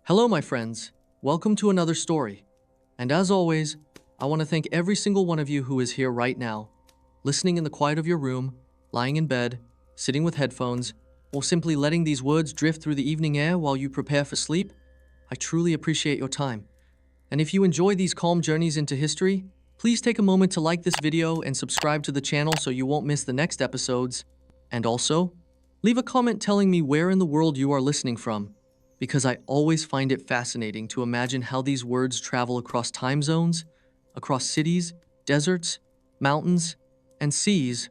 Hello, my friends. Welcome to another story. And as always, I want to thank every single one of you who is here right now, listening in the quiet of your room, lying in bed, sitting with headphones, or simply letting these words drift through the evening air while you prepare for sleep. I truly appreciate your time. And if you enjoy these calm journeys into history, please take a moment to like this video and subscribe to the channel so you won't miss the next episodes. And also, leave a comment telling me where in the world you are listening from, because I always find it fascinating to imagine how these words travel across time zones, across cities, deserts, mountains, and seas,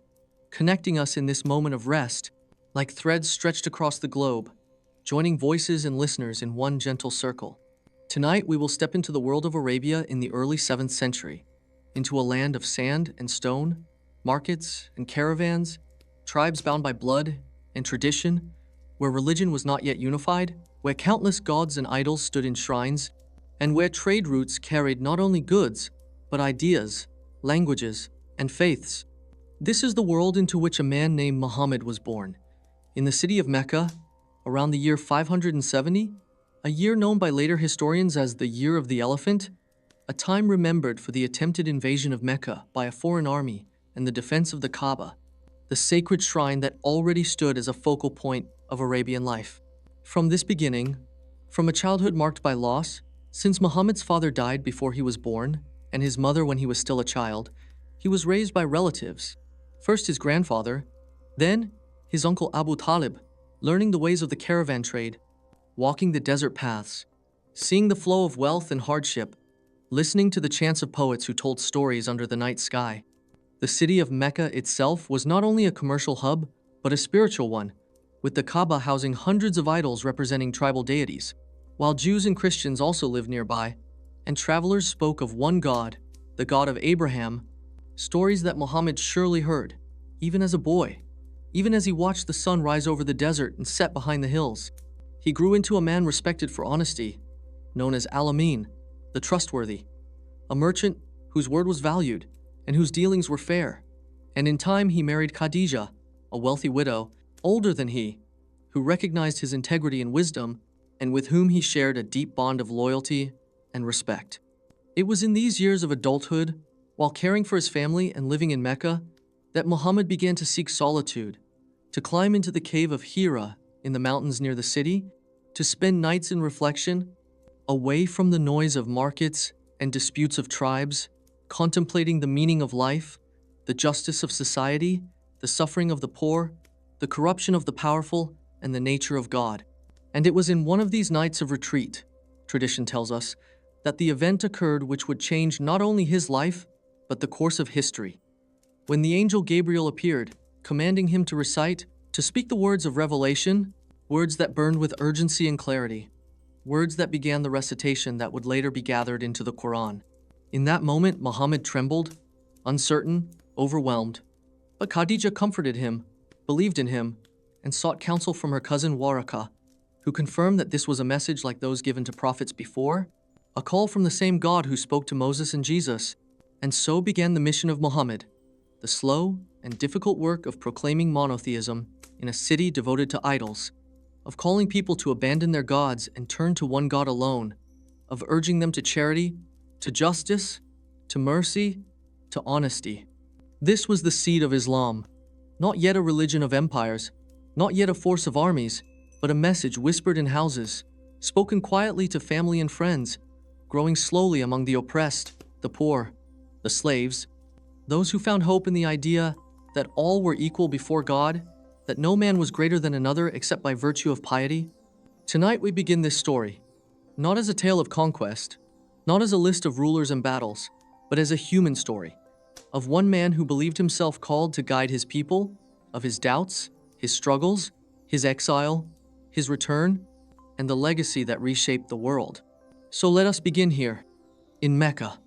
connecting us in this moment of rest, like threads stretched across the globe, joining voices and listeners in one gentle circle. Tonight, we will step into the world of Arabia in the early 7th century, into a land of sand and stone, markets and caravans, tribes bound by blood and tradition, where religion was not yet unified, where countless gods and idols stood in shrines, and where trade routes carried not only goods, but ideas, languages, and faiths. This is the world into which a man named Muhammad was born, in the city of Mecca, around the year 570, a year known by later historians as the Year of the Elephant, a time remembered for the attempted invasion of Mecca by a foreign army and the defense of the Kaaba, the sacred shrine that already stood as a focal point of Arabian life. From this beginning, from a childhood marked by loss, since Muhammad's father died before he was born and his mother when he was still a child, he was raised by relatives, first his grandfather, then his uncle Abu Talib, learning the ways of the caravan trade, walking the desert paths, seeing the flow of wealth and hardship, listening to the chants of poets who told stories under the night sky. The city of Mecca itself was not only a commercial hub, but a spiritual one, with the Kaaba housing hundreds of idols representing tribal deities, while Jews and Christians also lived nearby, and travelers spoke of one God, the God of Abraham, stories that Muhammad surely heard, even as a boy, even as he watched the sun rise over the desert and set behind the hills. He grew into a man respected for honesty, known as Al-Amin, the trustworthy, a merchant whose word was valued and whose dealings were fair. And in time he married Khadija, a wealthy widow, older than he, who recognized his integrity and wisdom, and with whom he shared a deep bond of loyalty and respect. It was in these years of adulthood, while caring for his family and living in Mecca, that Muhammad began to seek solitude, to climb into the cave of Hira in the mountains near the city, to spend nights in reflection, away from the noise of markets and disputes of tribes, contemplating the meaning of life, the justice of society, the suffering of the poor, the corruption of the powerful, and the nature of God. And it was in one of these nights of retreat, tradition tells us, that the event occurred which would change not only his life, but the course of history. When the angel Gabriel appeared, commanding him to recite, to speak the words of revelation, words that burned with urgency and clarity, words that began the recitation that would later be gathered into the Quran. In that moment, Muhammad trembled, uncertain, overwhelmed. But Khadija comforted him, believed in him, and sought counsel from her cousin Waraka, who confirmed that this was a message like those given to prophets before, a call from the same God who spoke to Moses and Jesus. And so began the mission of Muhammad, the slow and difficult work of proclaiming monotheism in a city devoted to idols, of calling people to abandon their gods and turn to one God alone, of urging them to charity, to justice, to mercy, to honesty. This was the seed of Islam, not yet a religion of empires, not yet a force of armies, but a message whispered in houses, spoken quietly to family and friends, growing slowly among the oppressed, the poor, the slaves, those who found hope in the idea that all were equal before God, that no man was greater than another except by virtue of piety. Tonight we begin this story, not as a tale of conquest, not as a list of rulers and battles, but as a human story, of one man who believed himself called to guide his people, of his doubts, his struggles, his exile, his return, and the legacy that reshaped the world. So let us begin here, in Mecca,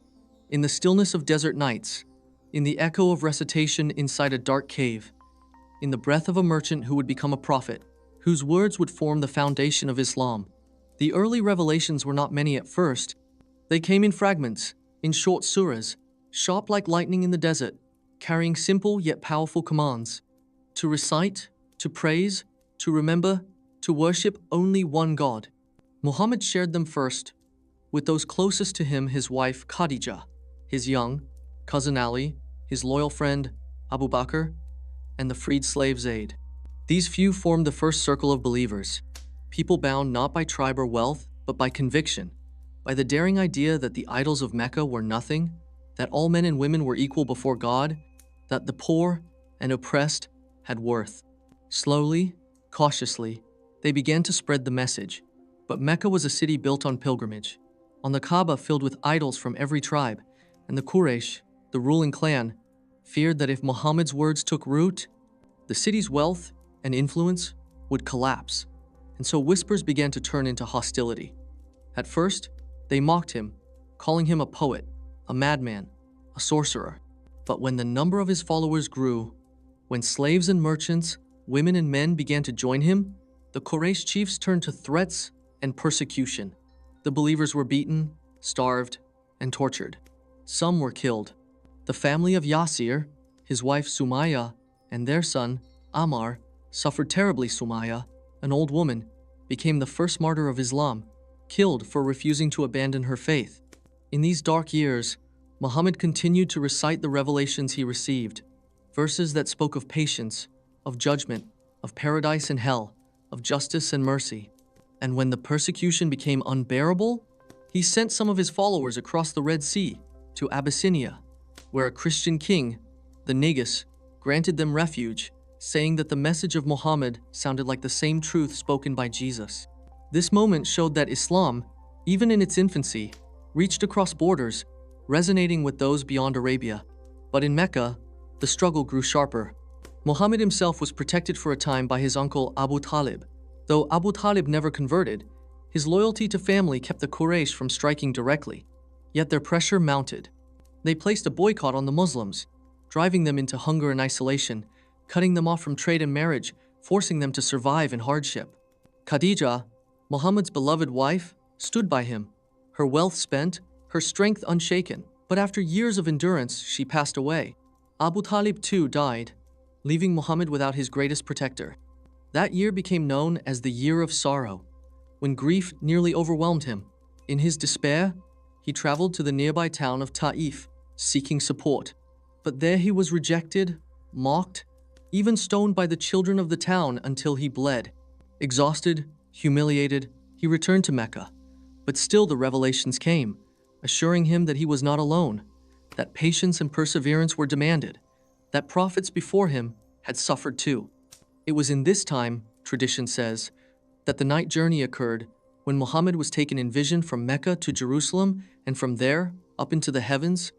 in the stillness of desert nights, in the echo of recitation inside a dark cave, in the breath of a merchant who would become a prophet, whose words would form the foundation of Islam. The early revelations were not many at first. They came in fragments, in short surahs, sharp like lightning in the desert, carrying simple yet powerful commands. To recite, to praise, to remember, to worship only one God. Muhammad shared them first with those closest to him, his wife Khadija, his young cousin Ali, his loyal friend Abu Bakr, and the freed slave Zayd. These few formed the first circle of believers, people bound not by tribe or wealth, but by conviction, by the daring idea that the idols of Mecca were nothing, that all men and women were equal before God, that the poor and oppressed had worth. Slowly, cautiously, they began to spread the message. But Mecca was a city built on pilgrimage, on the Kaaba filled with idols from every tribe, and the Quraysh, the ruling clan, feared that if Muhammad's words took root, the city's wealth and influence would collapse. And so whispers began to turn into hostility. At first, they mocked him, calling him a poet, a madman, a sorcerer. But when the number of his followers grew, when slaves and merchants, women and men began to join him, the Quraysh chiefs turned to threats and persecution. The believers were beaten, starved, and tortured. Some were killed. The family of Yasir, his wife Sumaya, and their son, Ammar, suffered terribly. Sumaya, an old woman, became the first martyr of Islam, killed for refusing to abandon her faith. In these dark years, Muhammad continued to recite the revelations he received, verses that spoke of patience, of judgment, of paradise and hell, of justice and mercy. And when the persecution became unbearable, he sent some of his followers across the Red Sea to Abyssinia, where a Christian king, the Negus, granted them refuge, saying that the message of Muhammad sounded like the same truth spoken by Jesus. This moment showed that Islam, even in its infancy, reached across borders, resonating with those beyond Arabia. But in Mecca, the struggle grew sharper. Muhammad himself was protected for a time by his uncle Abu Talib. Though Abu Talib never converted, his loyalty to family kept the Quraysh from striking directly. Yet their pressure mounted. They placed a boycott on the Muslims, driving them into hunger and isolation, cutting them off from trade and marriage, forcing them to survive in hardship. Khadija, Muhammad's beloved wife, stood by him, her wealth spent, her strength unshaken. But after years of endurance, she passed away. Abu Talib too died, leaving Muhammad without his greatest protector. That year became known as the Year of Sorrow, when grief nearly overwhelmed him. In his despair, he traveled to the nearby town of Ta'if, seeking support. But there he was rejected, mocked, even stoned by the children of the town until he bled. Exhausted, humiliated, he returned to Mecca. But still the revelations came, assuring him that he was not alone, that patience and perseverance were demanded, that prophets before him had suffered too. It was in this time, tradition says, that the night journey occurred when Muhammad was taken in vision from Mecca to Jerusalem and from there up into the heavens,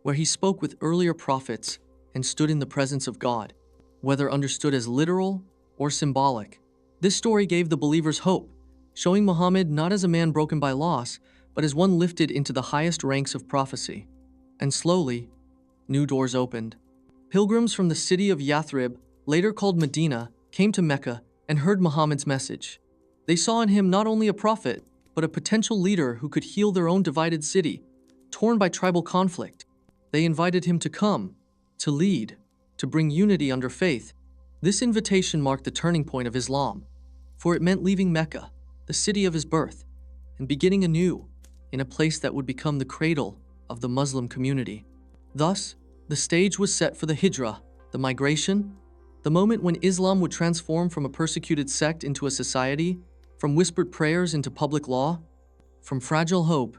where he spoke with earlier prophets and stood in the presence of God. Whether understood as literal or symbolic, this story gave the believers hope, showing Muhammad not as a man broken by loss, but as one lifted into the highest ranks of prophecy. And slowly, new doors opened. Pilgrims from the city of Yathrib, later called Medina, came to Mecca and heard Muhammad's message. They saw in him not only a prophet, but a potential leader who could heal their own divided city, torn by tribal conflict. They invited him to come, to lead, to bring unity under faith. This invitation marked the turning point of Islam, for it meant leaving Mecca, the city of his birth, and beginning anew in a place that would become the cradle of the Muslim community. Thus, the stage was set for the hijrah, the migration, the moment when Islam would transform from a persecuted sect into a society, from whispered prayers into public law, from fragile hope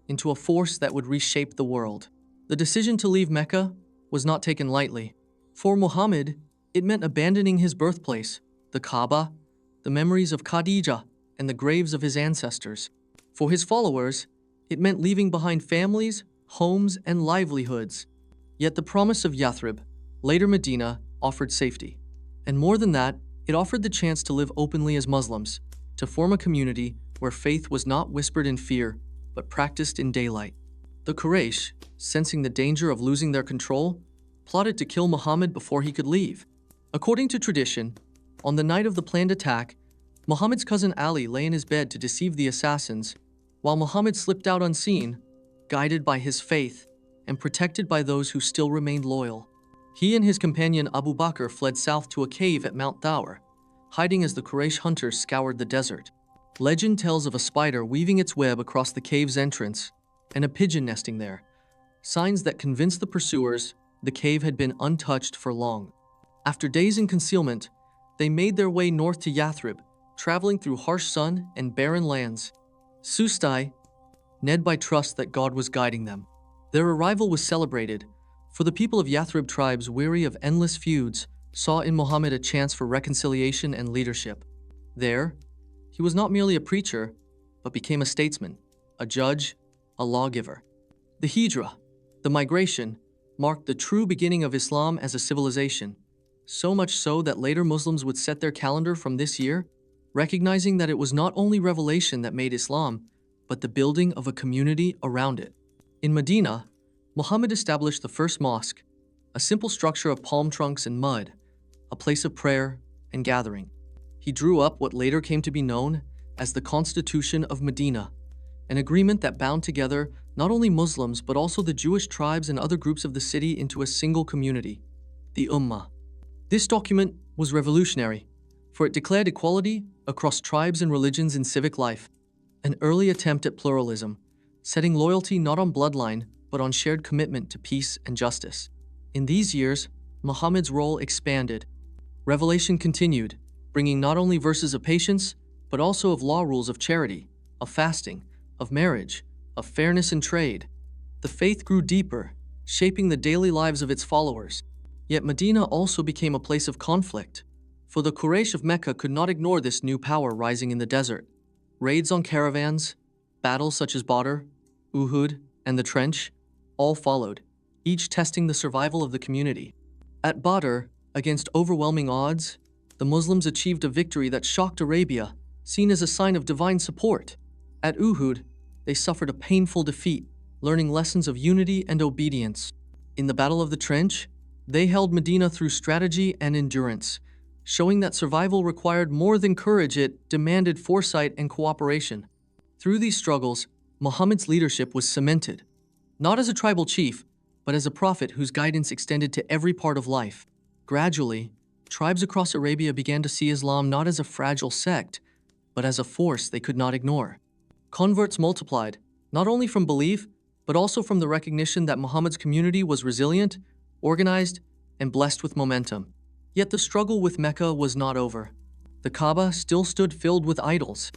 into a force that would reshape the world. The decision to leave Mecca was not taken lightly. For Muhammad, it meant abandoning his birthplace, the Kaaba, the memories of Khadija, and the graves of his ancestors. For his followers, it meant leaving behind families, homes, and livelihoods. Yet the promise of Yathrib, later Medina, offered safety. And more than that, it offered the chance to live openly as Muslims, to form a community where faith was not whispered in fear, but practiced in daylight. The Quraysh, sensing the danger of losing their control, plotted to kill Muhammad before he could leave. According to tradition, on the night of the planned attack, Muhammad's cousin Ali lay in his bed to deceive the assassins, while Muhammad slipped out unseen, guided by his faith and protected by those who still remained loyal. He and his companion Abu Bakr fled south to a cave at Mount Thawr, hiding as the Quraysh hunters scoured the desert. Legend tells of a spider weaving its web across the cave's entrance and a pigeon nesting there, signs that convinced the pursuers the cave had been untouched for long. After days in concealment, they made their way north to Yathrib, traveling through harsh sun and barren lands. Sustai, led by trust that God was guiding them. Their arrival was celebrated, for the people of Yathrib tribes, weary of endless feuds, saw in Muhammad a chance for reconciliation and leadership. There, he was not merely a preacher, but became a statesman, a judge, a lawgiver. The Hijra, the migration, marked the true beginning of Islam as a civilization, so much so that later Muslims would set their calendar from this year, recognizing that it was not only revelation that made Islam, but the building of a community around it. In Medina, Muhammad established the first mosque, a simple structure of palm trunks and mud, a place of prayer and gathering. He drew up what later came to be known as the Constitution of Medina, an agreement that bound together not only Muslims but also the Jewish tribes and other groups of the city into a single community, the Ummah. This document was revolutionary, for it declared equality across tribes and religions in civic life, an early attempt at pluralism, setting loyalty not on bloodline but on shared commitment to peace and justice. In these years, Muhammad's role expanded. Revelation continued, bringing not only verses of patience, but also of law rules of charity, of fasting, of marriage, of fairness in trade. The faith grew deeper, shaping the daily lives of its followers. Yet Medina also became a place of conflict, for the Quraysh of Mecca could not ignore this new power rising in the desert. Raids on caravans, battles such as Badr, Uhud, and the Trench, all followed, each testing the survival of the community. At Badr, against overwhelming odds, the Muslims achieved a victory that shocked Arabia, seen as a sign of divine support. At Uhud, they suffered a painful defeat, learning lessons of unity and obedience. In the Battle of the Trench, they held Medina through strategy and endurance, showing that survival required more than courage, it demanded foresight and cooperation. Through these struggles, Muhammad's leadership was cemented, not as a tribal chief, but as a prophet whose guidance extended to every part of life. Gradually, tribes across Arabia began to see Islam not as a fragile sect, but as a force they could not ignore. Converts multiplied, not only from belief, but also from the recognition that Muhammad's community was resilient, organized, and blessed with momentum. Yet the struggle with Mecca was not over. The Kaaba still stood filled with idols,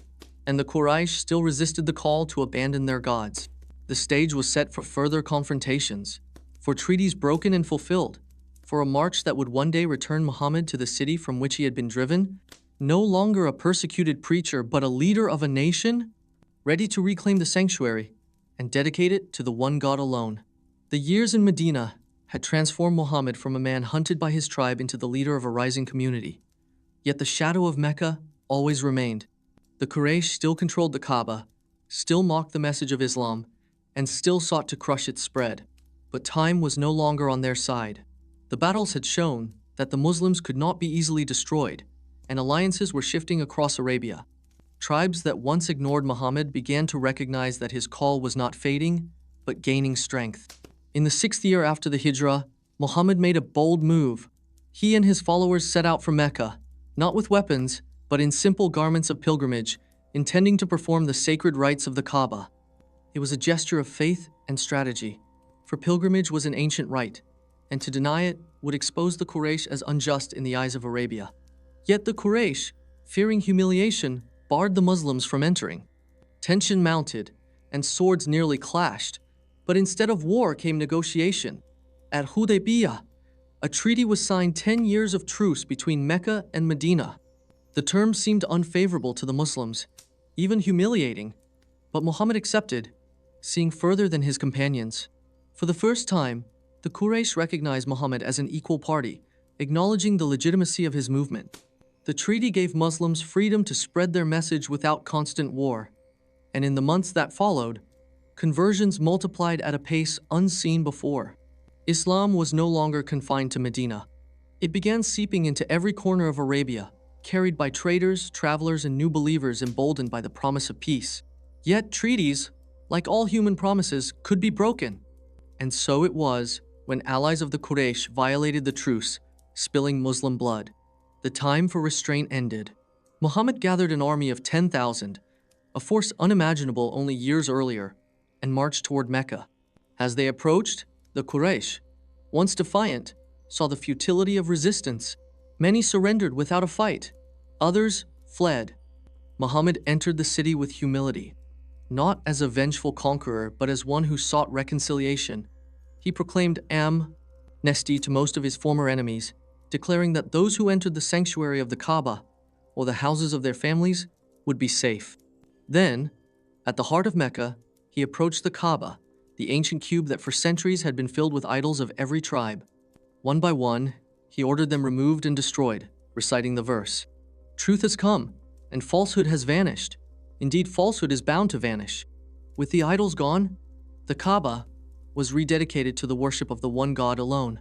and the Quraysh still resisted the call to abandon their gods. The stage was set for further confrontations, for treaties broken and fulfilled, for a march that would one day return Muhammad to the city from which he had been driven, no longer a persecuted preacher but a leader of a nation, ready to reclaim the sanctuary and dedicate it to the one God alone. The years in Medina had transformed Muhammad from a man hunted by his tribe into the leader of a rising community. Yet the shadow of Mecca always remained. The Quraysh still controlled the Kaaba, still mocked the message of Islam, and still sought to crush its spread. But time was no longer on their side. The battles had shown that the Muslims could not be easily destroyed, and alliances were shifting across Arabia. Tribes that once ignored Muhammad began to recognize that his call was not fading, but gaining strength. In the 6th year after the Hijrah, Muhammad made a bold move. He and his followers set out for Mecca, not with weapons, but in simple garments of pilgrimage, intending to perform the sacred rites of the Kaaba. It was a gesture of faith and strategy, for pilgrimage was an ancient rite, and to deny it would expose the Quraysh as unjust in the eyes of Arabia. Yet the Quraysh, fearing humiliation, barred the Muslims from entering. Tension mounted, and swords nearly clashed, but instead of war came negotiation. At Hudaybiyah, a treaty was signed 10 years of truce between Mecca and Medina. The terms seemed unfavorable to the Muslims, even humiliating, but Muhammad accepted, seeing further than his companions. For the first time, the Quraysh recognized Muhammad as an equal party, acknowledging the legitimacy of his movement. The treaty gave Muslims freedom to spread their message without constant war, and in the months that followed, conversions multiplied at a pace unseen before. Islam was no longer confined to Medina. It began seeping into every corner of Arabia, carried by traders, travelers, and new believers emboldened by the promise of peace. Yet treaties, like all human promises, could be broken. And so it was when allies of the Quraysh violated the truce, spilling Muslim blood. The time for restraint ended. Muhammad gathered an army of 10,000, a force unimaginable only years earlier, and marched toward Mecca. As they approached, the Quraysh, once defiant, saw the futility of resistance. Many surrendered without a fight. Others fled. Muhammad entered the city with humility, not as a vengeful conqueror, but as one who sought reconciliation. He proclaimed amnesty to most of his former enemies, declaring that those who entered the sanctuary of the Kaaba, or the houses of their families, would be safe. Then, at the heart of Mecca, he approached the Kaaba, the ancient cube that for centuries had been filled with idols of every tribe. One by one, he ordered them removed and destroyed, reciting the verse, "Truth has come, and falsehood has vanished. Indeed, falsehood is bound to vanish." With the idols gone, the Kaaba was rededicated to the worship of the one God alone.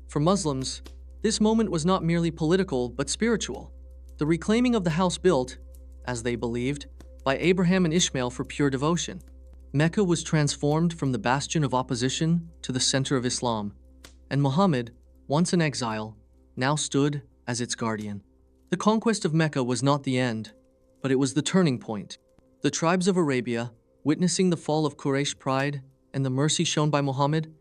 For Muslims, this moment was not merely political but spiritual. The reclaiming of the house built, as they believed, by Abraham and Ishmael for pure devotion. Mecca was transformed from the bastion of opposition to the center of Islam, and Muhammad, once in exile, now stood as its guardian. The conquest of Mecca was not the end, but it was the turning point. The tribes of Arabia, witnessing the fall of Quraysh pride and the mercy shown by Muhammad,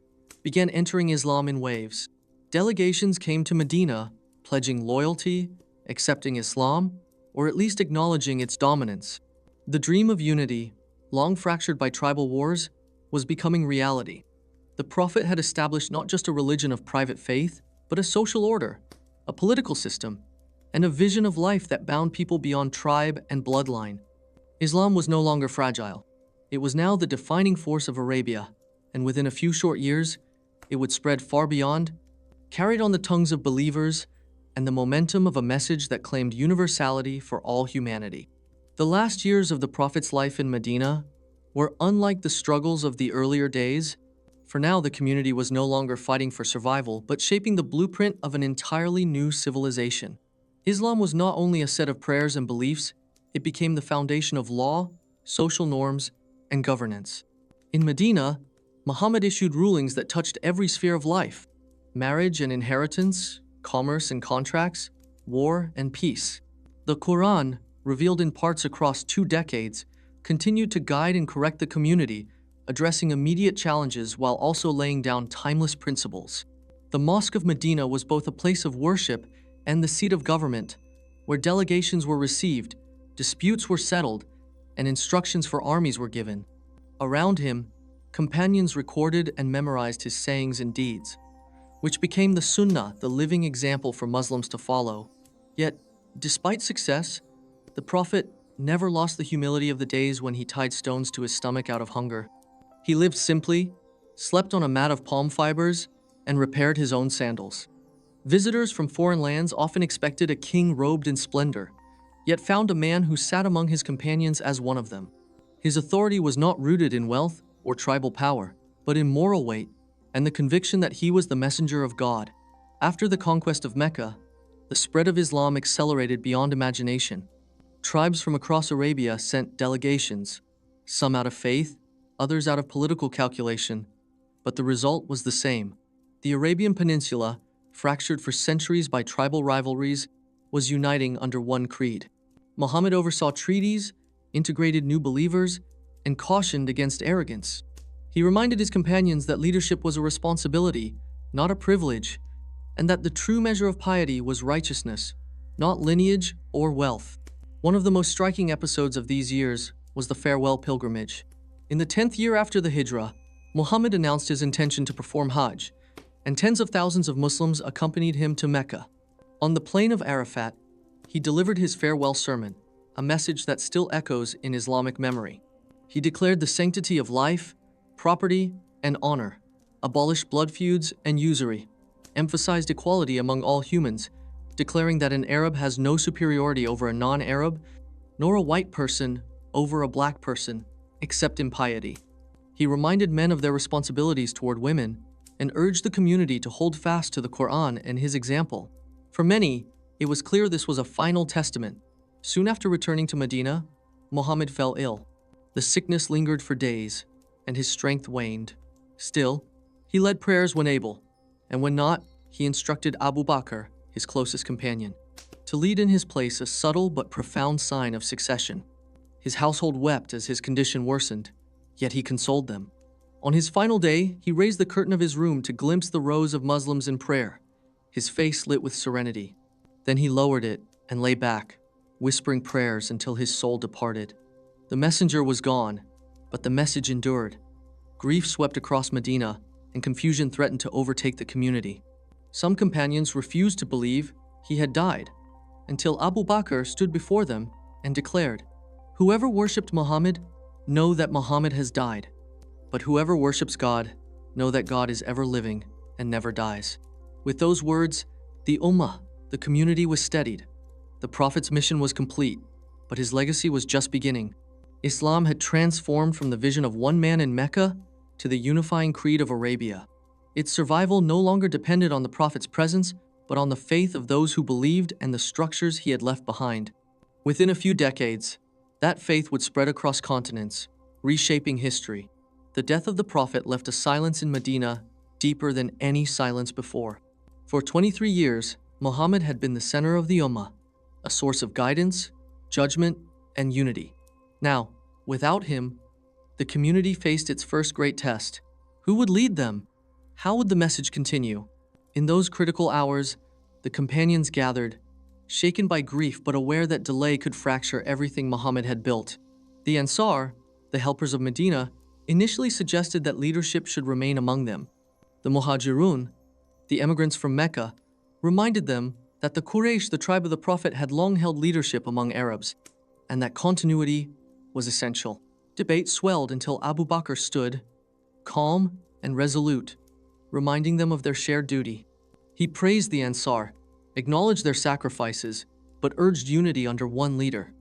began entering Islam in waves. Delegations came to Medina, pledging loyalty, accepting Islam, or at least acknowledging its dominance. The dream of unity, long fractured by tribal wars, was becoming reality. The Prophet had established not just a religion of private faith, but a social order, a political system, and a vision of life that bound people beyond tribe and bloodline. Islam was no longer fragile. It was now the defining force of Arabia, and within a few short years, it would spread far beyond, carried on the tongues of believers, and the momentum of a message that claimed universality for all humanity. The last years of the Prophet's life in Medina were unlike the struggles of the earlier days. For now, the community was no longer fighting for survival, but shaping the blueprint of an entirely new civilization. Islam was not only a set of prayers and beliefs, it became the foundation of law, social norms, and governance. In Medina, Muhammad issued rulings that touched every sphere of life: marriage and inheritance, commerce and contracts, war and peace. The Quran, revealed in parts across 2 decades, continued to guide and correct the community, addressing immediate challenges while also laying down timeless principles. The Mosque of Medina was both a place of worship and the seat of government, where delegations were received, disputes were settled, and instructions for armies were given. Around him, companions recorded and memorized his sayings and deeds, which became the Sunnah, the living example for Muslims to follow. Yet, despite success, the Prophet never lost the humility of the days when he tied stones to his stomach out of hunger. He lived simply, slept on a mat of palm fibers, and repaired his own sandals. Visitors from foreign lands often expected a king robed in splendor, yet found a man who sat among his companions as one of them. His authority was not rooted in wealth or tribal power, but in moral weight and the conviction that he was the messenger of God. After the conquest of Mecca, the spread of Islam accelerated beyond imagination. Tribes from across Arabia sent delegations, some out of faith, others out of political calculation, but the result was the same. The Arabian Peninsula, fractured for centuries by tribal rivalries, was uniting under one creed. Muhammad oversaw treaties, integrated new believers, and cautioned against arrogance. He reminded his companions that leadership was a responsibility, not a privilege, and that the true measure of piety was righteousness, not lineage or wealth. One of the most striking episodes of these years was the farewell pilgrimage. In the 10th year after the Hijrah, Muhammad announced his intention to perform Hajj, and tens of thousands of Muslims accompanied him to Mecca. On the plain of Arafat, he delivered his farewell sermon, a message that still echoes in Islamic memory. He declared the sanctity of life, property, and honor, abolished blood feuds and usury, emphasized equality among all humans, declaring that an Arab has no superiority over a non-Arab, nor a white person over a black person, except in piety. He reminded men of their responsibilities toward women and urged the community to hold fast to the Quran and his example. For many, it was clear this was a final testament. Soon after returning to Medina, Muhammad fell ill. The sickness lingered for days, and his strength waned. Still, he led prayers when able, and when not, he instructed Abu Bakr, his closest companion, to lead in his place, a subtle but profound sign of succession. His household wept as his condition worsened, yet he consoled them. On his final day, he raised the curtain of his room to glimpse the rows of Muslims in prayer, his face lit with serenity. Then he lowered it and lay back, whispering prayers until his soul departed. The messenger was gone, but the message endured. Grief swept across Medina, and confusion threatened to overtake the community. Some companions refused to believe he had died, until Abu Bakr stood before them and declared, "Whoever worshipped Muhammad, know that Muhammad has died. But whoever worships God, know that God is ever living and never dies." With those words, the Ummah, the community, was steadied. The Prophet's mission was complete, but his legacy was just beginning. Islam had transformed from the vision of one man in Mecca to the unifying creed of Arabia. Its survival no longer depended on the Prophet's presence, but on the faith of those who believed and the structures he had left behind. Within a few decades, that faith would spread across continents, reshaping history. The death of the Prophet left a silence in Medina deeper than any silence before. For 23 years, Muhammad had been the center of the Ummah, a source of guidance, judgment, and unity. Now, without him, the community faced its first great test. Who would lead them? How would the message continue? In those critical hours, the companions gathered, shaken by grief but aware that delay could fracture everything Muhammad had built. The Ansar, the helpers of Medina, initially suggested that leadership should remain among them. The Muhajirun, the immigrants from Mecca, reminded them that the Quraysh, the tribe of the Prophet, had long held leadership among Arabs, and that continuity was essential. Debate swelled until Abu Bakr stood, calm and resolute, reminding them of their shared duty. He praised the Ansar, acknowledged their sacrifices, but urged unity under one leader.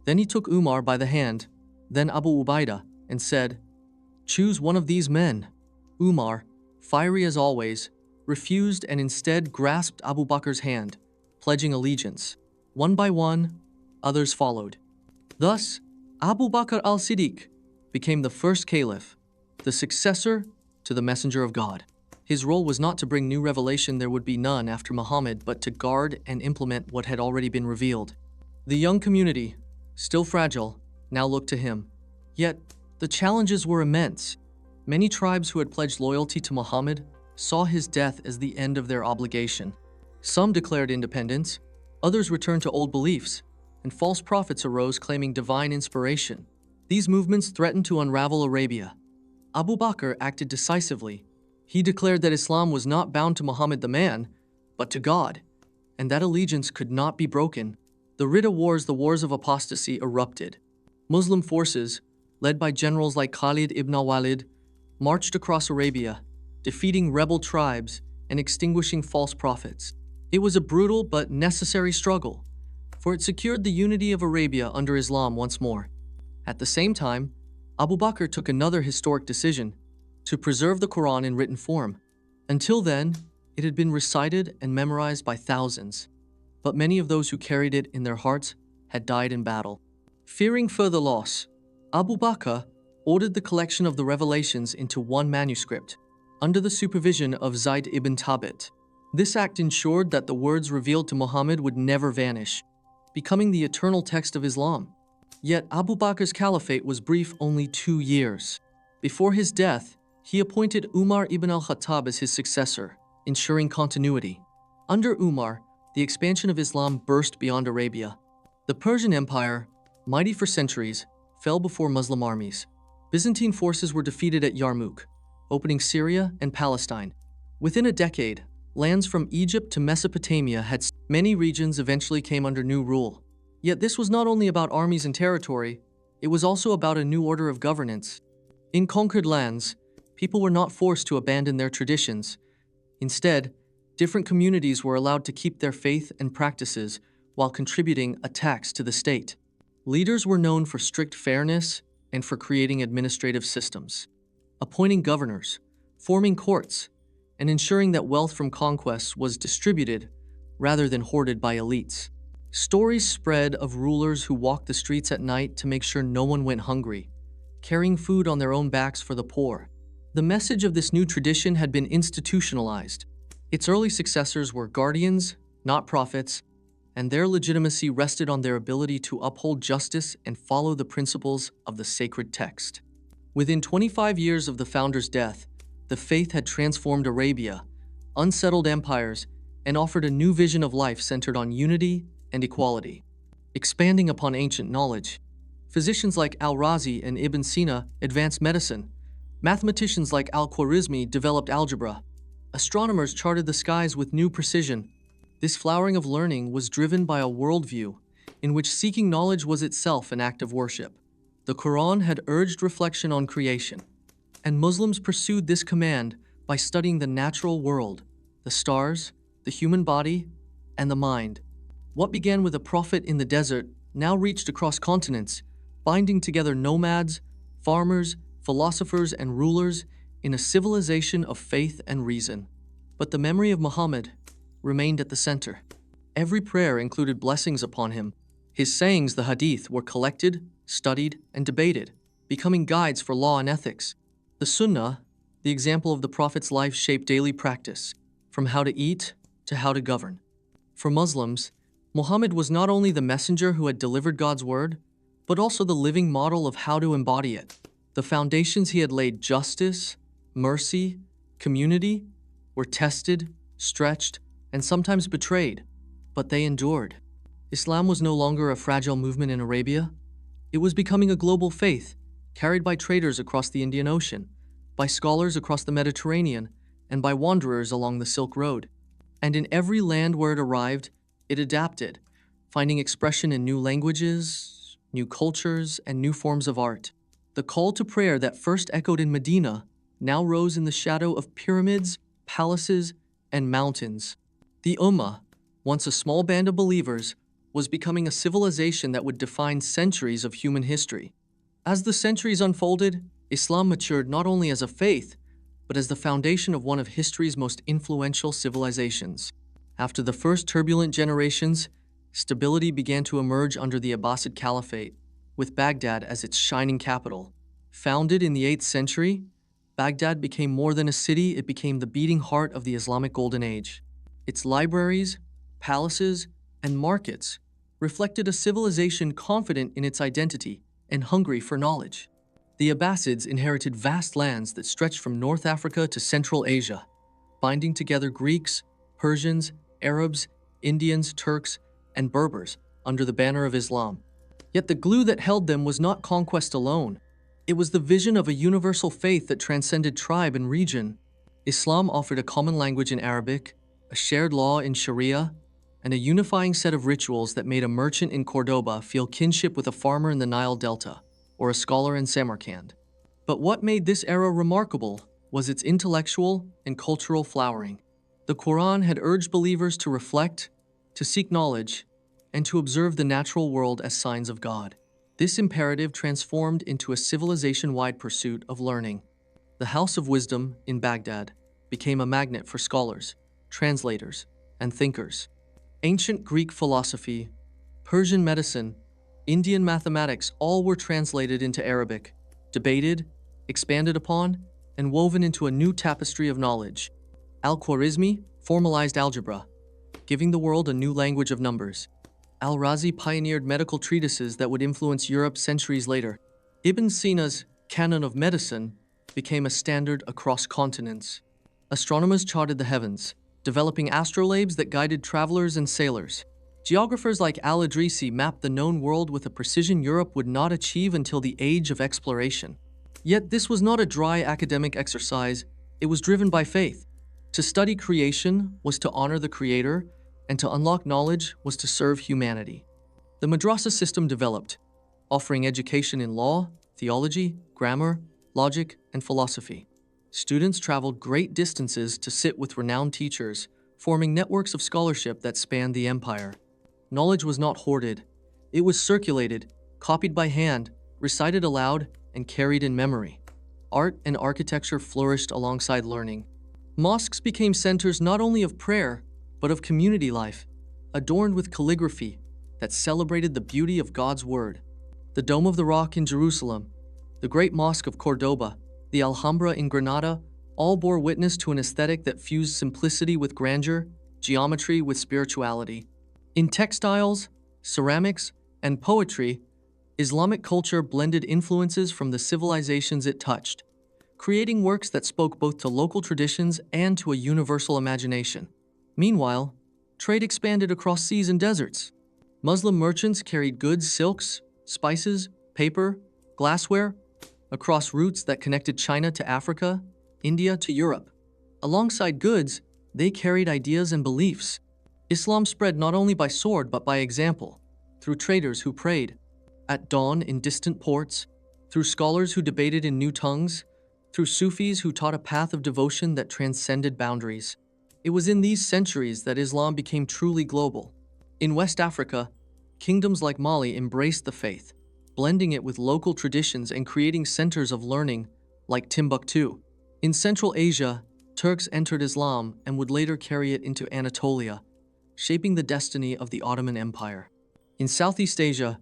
Then he took Umar by the hand, then Abu Ubaidah, and said, "Choose one of these men." Umar, fiery as always, refused and instead grasped Abu Bakr's hand, pledging allegiance. One by one, others followed. Thus, Abu Bakr al-Siddiq became the first caliph, the successor to the messenger of God. His role was not to bring new revelation, there would be none after Muhammad, but to guard and implement what had already been revealed. The young community, still fragile, now looked to him. Yet, the challenges were immense. Many tribes who had pledged loyalty to Muhammad saw his death as the end of their obligation. Some declared independence, others returned to old beliefs, and false prophets arose claiming divine inspiration. These movements threatened to unravel Arabia. Abu Bakr acted decisively. He declared that Islam was not bound to Muhammad the man, but to God, and that allegiance could not be broken. The Ridda Wars, the wars of apostasy, erupted. Muslim forces, led by generals like Khalid ibn al-Walid, marched across Arabia, defeating rebel tribes and extinguishing false prophets. It was a brutal but necessary struggle, for it secured the unity of Arabia under Islam once more. At the same time, Abu Bakr took another historic decision: to preserve the Quran in written form. Until then, it had been recited and memorized by thousands, but many of those who carried it in their hearts had died in battle. Fearing further loss, Abu Bakr ordered the collection of the revelations into one manuscript, under the supervision of Zayd ibn Thabit. This act ensured that the words revealed to Muhammad would never vanish, becoming the eternal text of Islam. Yet Abu Bakr's caliphate was brief, only 2 years. Before his death, he appointed Umar ibn al-Khattab as his successor, ensuring continuity. Under Umar, the expansion of Islam burst beyond Arabia. The Persian Empire, mighty for centuries, fell before Muslim armies. Byzantine forces were defeated at Yarmouk, opening Syria and Palestine. Within a decade, lands from Egypt to Mesopotamia had many regions eventually came under new rule. Yet this was not only about armies and territory, it was also about a new order of governance. In conquered lands, people were not forced to abandon their traditions. Instead, different communities were allowed to keep their faith and practices while contributing a tax to the state. Leaders were known for strict fairness and for creating administrative systems, appointing governors, forming courts, and ensuring that wealth from conquests was distributed rather than hoarded by elites. Stories spread of rulers who walked the streets at night to make sure no one went hungry, carrying food on their own backs for the poor. The message of this new tradition had been institutionalized. Its early successors were guardians, not prophets, and their legitimacy rested on their ability to uphold justice and follow the principles of the sacred text. Within 25 years of the founder's death, the faith had transformed Arabia, unsettled empires, and offered a new vision of life centered on unity and equality. Expanding upon ancient knowledge, physicians like Al-Razi and Ibn Sina advanced medicine. Mathematicians like Al-Khwarizmi developed algebra. Astronomers charted the skies with new precision. This flowering of learning was driven by a worldview in which seeking knowledge was itself an act of worship. The Quran had urged reflection on creation, and Muslims pursued this command by studying the natural world, the stars, the human body, and the mind. What began with a prophet in the desert now reached across continents, binding together nomads, farmers, philosophers, and rulers in a civilization of faith and reason. But the memory of Muhammad remained at the center. Every prayer included blessings upon him. His sayings, the hadith, were collected, studied, and debated, becoming guides for law and ethics. The Sunnah, the example of the Prophet's life, shaped daily practice, from how to eat to how to govern. For Muslims, Muhammad was not only the messenger who had delivered God's word, but also the living model of how to embody it. The foundations he had laid, justice, mercy, community, were tested, stretched, and sometimes betrayed, but they endured. Islam was no longer a fragile movement in Arabia. It was becoming a global faith, carried by traders across the Indian Ocean, by scholars across the Mediterranean, and by wanderers along the Silk Road. And in every land where it arrived, it adapted, finding expression in new languages, new cultures, and new forms of art. The call to prayer that first echoed in Medina now rose in the shadow of pyramids, palaces, and mountains. The Ummah, once a small band of believers, was becoming a civilization that would define centuries of human history. As the centuries unfolded, Islam matured not only as a faith, but as the foundation of one of history's most influential civilizations. After the first turbulent generations, stability began to emerge under the Abbasid Caliphate, with Baghdad as its shining capital. Founded in the 8th century, Baghdad became more than a city, it became the beating heart of the Islamic Golden Age. Its libraries, palaces, and markets reflected a civilization confident in its identity and hungry for knowledge. The Abbasids inherited vast lands that stretched from North Africa to Central Asia, binding together Greeks, Persians, Arabs, Indians, Turks, and Berbers under the banner of Islam. Yet the glue that held them was not conquest alone. It was the vision of a universal faith that transcended tribe and region. Islam offered a common language in Arabic, a shared law in Sharia, and a unifying set of rituals that made a merchant in Cordoba feel kinship with a farmer in the Nile Delta, or a scholar in Samarkand. But what made this era remarkable was its intellectual and cultural flowering. The Quran had urged believers to reflect, to seek knowledge, and to observe the natural world as signs of God. This imperative transformed into a civilization-wide pursuit of learning. The House of Wisdom in Baghdad became a magnet for scholars, translators, and thinkers. Ancient Greek philosophy, Persian medicine, Indian mathematics all were translated into Arabic, debated, expanded upon, and woven into a new tapestry of knowledge. Al-Khwarizmi formalized algebra, giving the world a new language of numbers. Al-Razi pioneered medical treatises that would influence Europe centuries later. Ibn Sina's canon of medicine became a standard across continents. Astronomers charted the heavens, developing astrolabes that guided travelers and sailors. Geographers like Al-Idrisi mapped the known world with a precision Europe would not achieve until the age of exploration. Yet this was not a dry academic exercise, it was driven by faith. To study creation was to honor the Creator, and to unlock knowledge was to serve humanity. The madrasa system developed, offering education in law, theology, grammar, logic, and philosophy. Students traveled great distances to sit with renowned teachers, forming networks of scholarship that spanned the empire. Knowledge was not hoarded. It was circulated, copied by hand, recited aloud, and carried in memory. Art and architecture flourished alongside learning. Mosques became centers not only of prayer, but of community life, adorned with calligraphy that celebrated the beauty of God's word. The Dome of the Rock in Jerusalem, the Great Mosque of Cordoba, the Alhambra in Granada, all bore witness to an aesthetic that fused simplicity with grandeur, geometry with spirituality. In textiles, ceramics, and poetry, Islamic culture blended influences from the civilizations it touched, creating works that spoke both to local traditions and to a universal imagination. Meanwhile, trade expanded across seas and deserts. Muslim merchants carried goods, silks, spices, paper, glassware across routes that connected China to Africa, India to Europe. Alongside goods, they carried ideas and beliefs. Islam spread not only by sword but by example, through traders who prayed at dawn in distant ports, through scholars who debated in new tongues, through Sufis who taught a path of devotion that transcended boundaries. It was in these centuries that Islam became truly global. In West Africa, kingdoms like Mali embraced the faith, blending it with local traditions and creating centers of learning like Timbuktu. In Central Asia, Turks entered Islam and would later carry it into Anatolia, shaping the destiny of the Ottoman Empire. In Southeast Asia,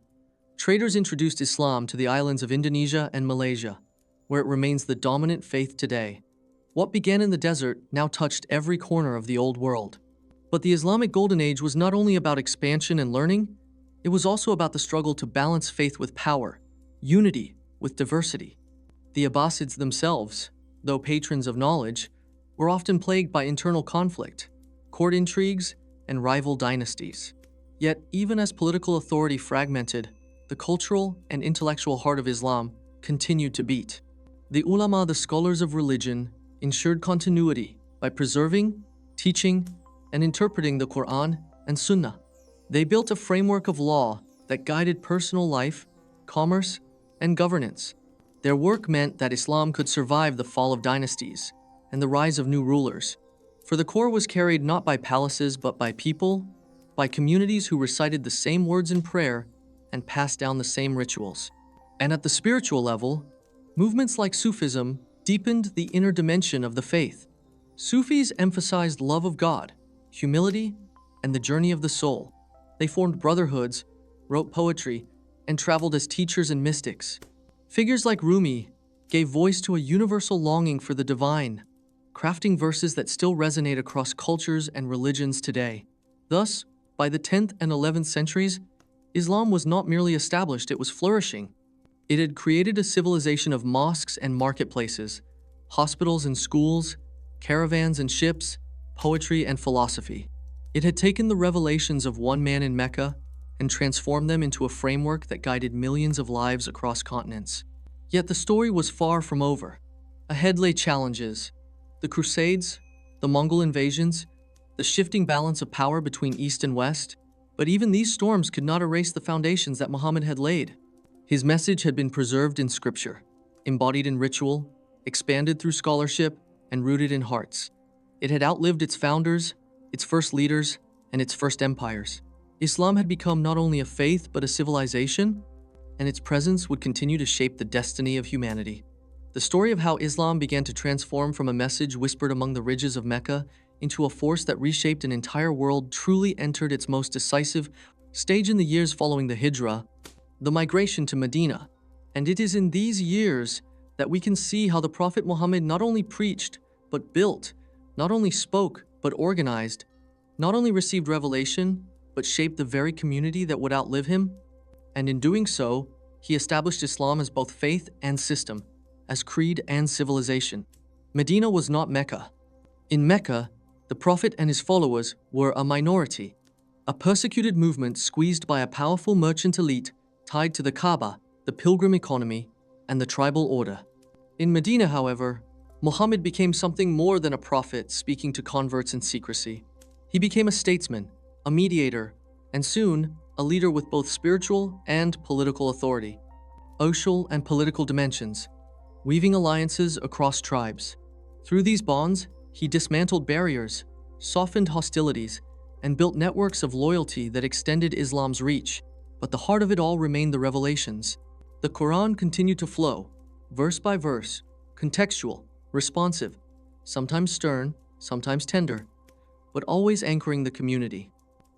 traders introduced Islam to the islands of Indonesia and Malaysia, where it remains the dominant faith today. What began in the desert now touched every corner of the old world. But the Islamic Golden Age was not only about expansion and learning, it was also about the struggle to balance faith with power, unity with diversity. The Abbasids themselves, though patrons of knowledge, were often plagued by internal conflict, court intrigues, and rival dynasties. Yet, even as political authority fragmented, the cultural and intellectual heart of Islam continued to beat. The ulama, the scholars of religion, ensured continuity by preserving, teaching, and interpreting the Quran and Sunnah. They built a framework of law that guided personal life, commerce, and governance. Their work meant that Islam could survive the fall of dynasties and the rise of new rulers. For the core was carried not by palaces but by people, by communities who recited the same words in prayer and passed down the same rituals. And at the spiritual level, movements like Sufism deepened the inner dimension of the faith. Sufis emphasized love of God, humility, and the journey of the soul. They formed brotherhoods, wrote poetry, and traveled as teachers and mystics. Figures like Rumi gave voice to a universal longing for the divine, crafting verses that still resonate across cultures and religions today. Thus, by the 10th and 11th centuries, Islam was not merely established, it was flourishing. It had created a civilization of mosques and marketplaces, hospitals and schools, caravans and ships, poetry and philosophy. It had taken the revelations of one man in Mecca and transformed them into a framework that guided millions of lives across continents. Yet the story was far from over. Ahead lay challenges: the Crusades, the Mongol invasions, the shifting balance of power between East and West. But even these storms could not erase the foundations that Muhammad had laid. His message had been preserved in scripture, embodied in ritual, expanded through scholarship, and rooted in hearts. It had outlived its founders, its first leaders, and its first empires. Islam had become not only a faith but a civilization, and its presence would continue to shape the destiny of humanity. The story of how Islam began to transform from a message whispered among the ridges of Mecca into a force that reshaped an entire world truly entered its most decisive stage in the years following the Hijrah, the migration to Medina. And it is in these years that we can see how the Prophet Muhammad not only preached, but built, not only spoke, but organized, not only received revelation, but shaped the very community that would outlive him. And in doing so, he established Islam as both faith and system, as creed and civilization. Medina was not Mecca. In Mecca, the Prophet and his followers were a minority, a persecuted movement squeezed by a powerful merchant elite tied to the Kaaba, the pilgrim economy, and the tribal order. In Medina, however, Muhammad became something more than a prophet speaking to converts in secrecy. He became a statesman, a mediator, and soon, a leader with both spiritual and political authority, social and political dimensions, weaving alliances across tribes. Through these bonds, he dismantled barriers, softened hostilities, and built networks of loyalty that extended Islam's reach. But the heart of it all remained the revelations. The Quran continued to flow, verse by verse, contextual, responsive, sometimes stern, sometimes tender, but always anchoring the community.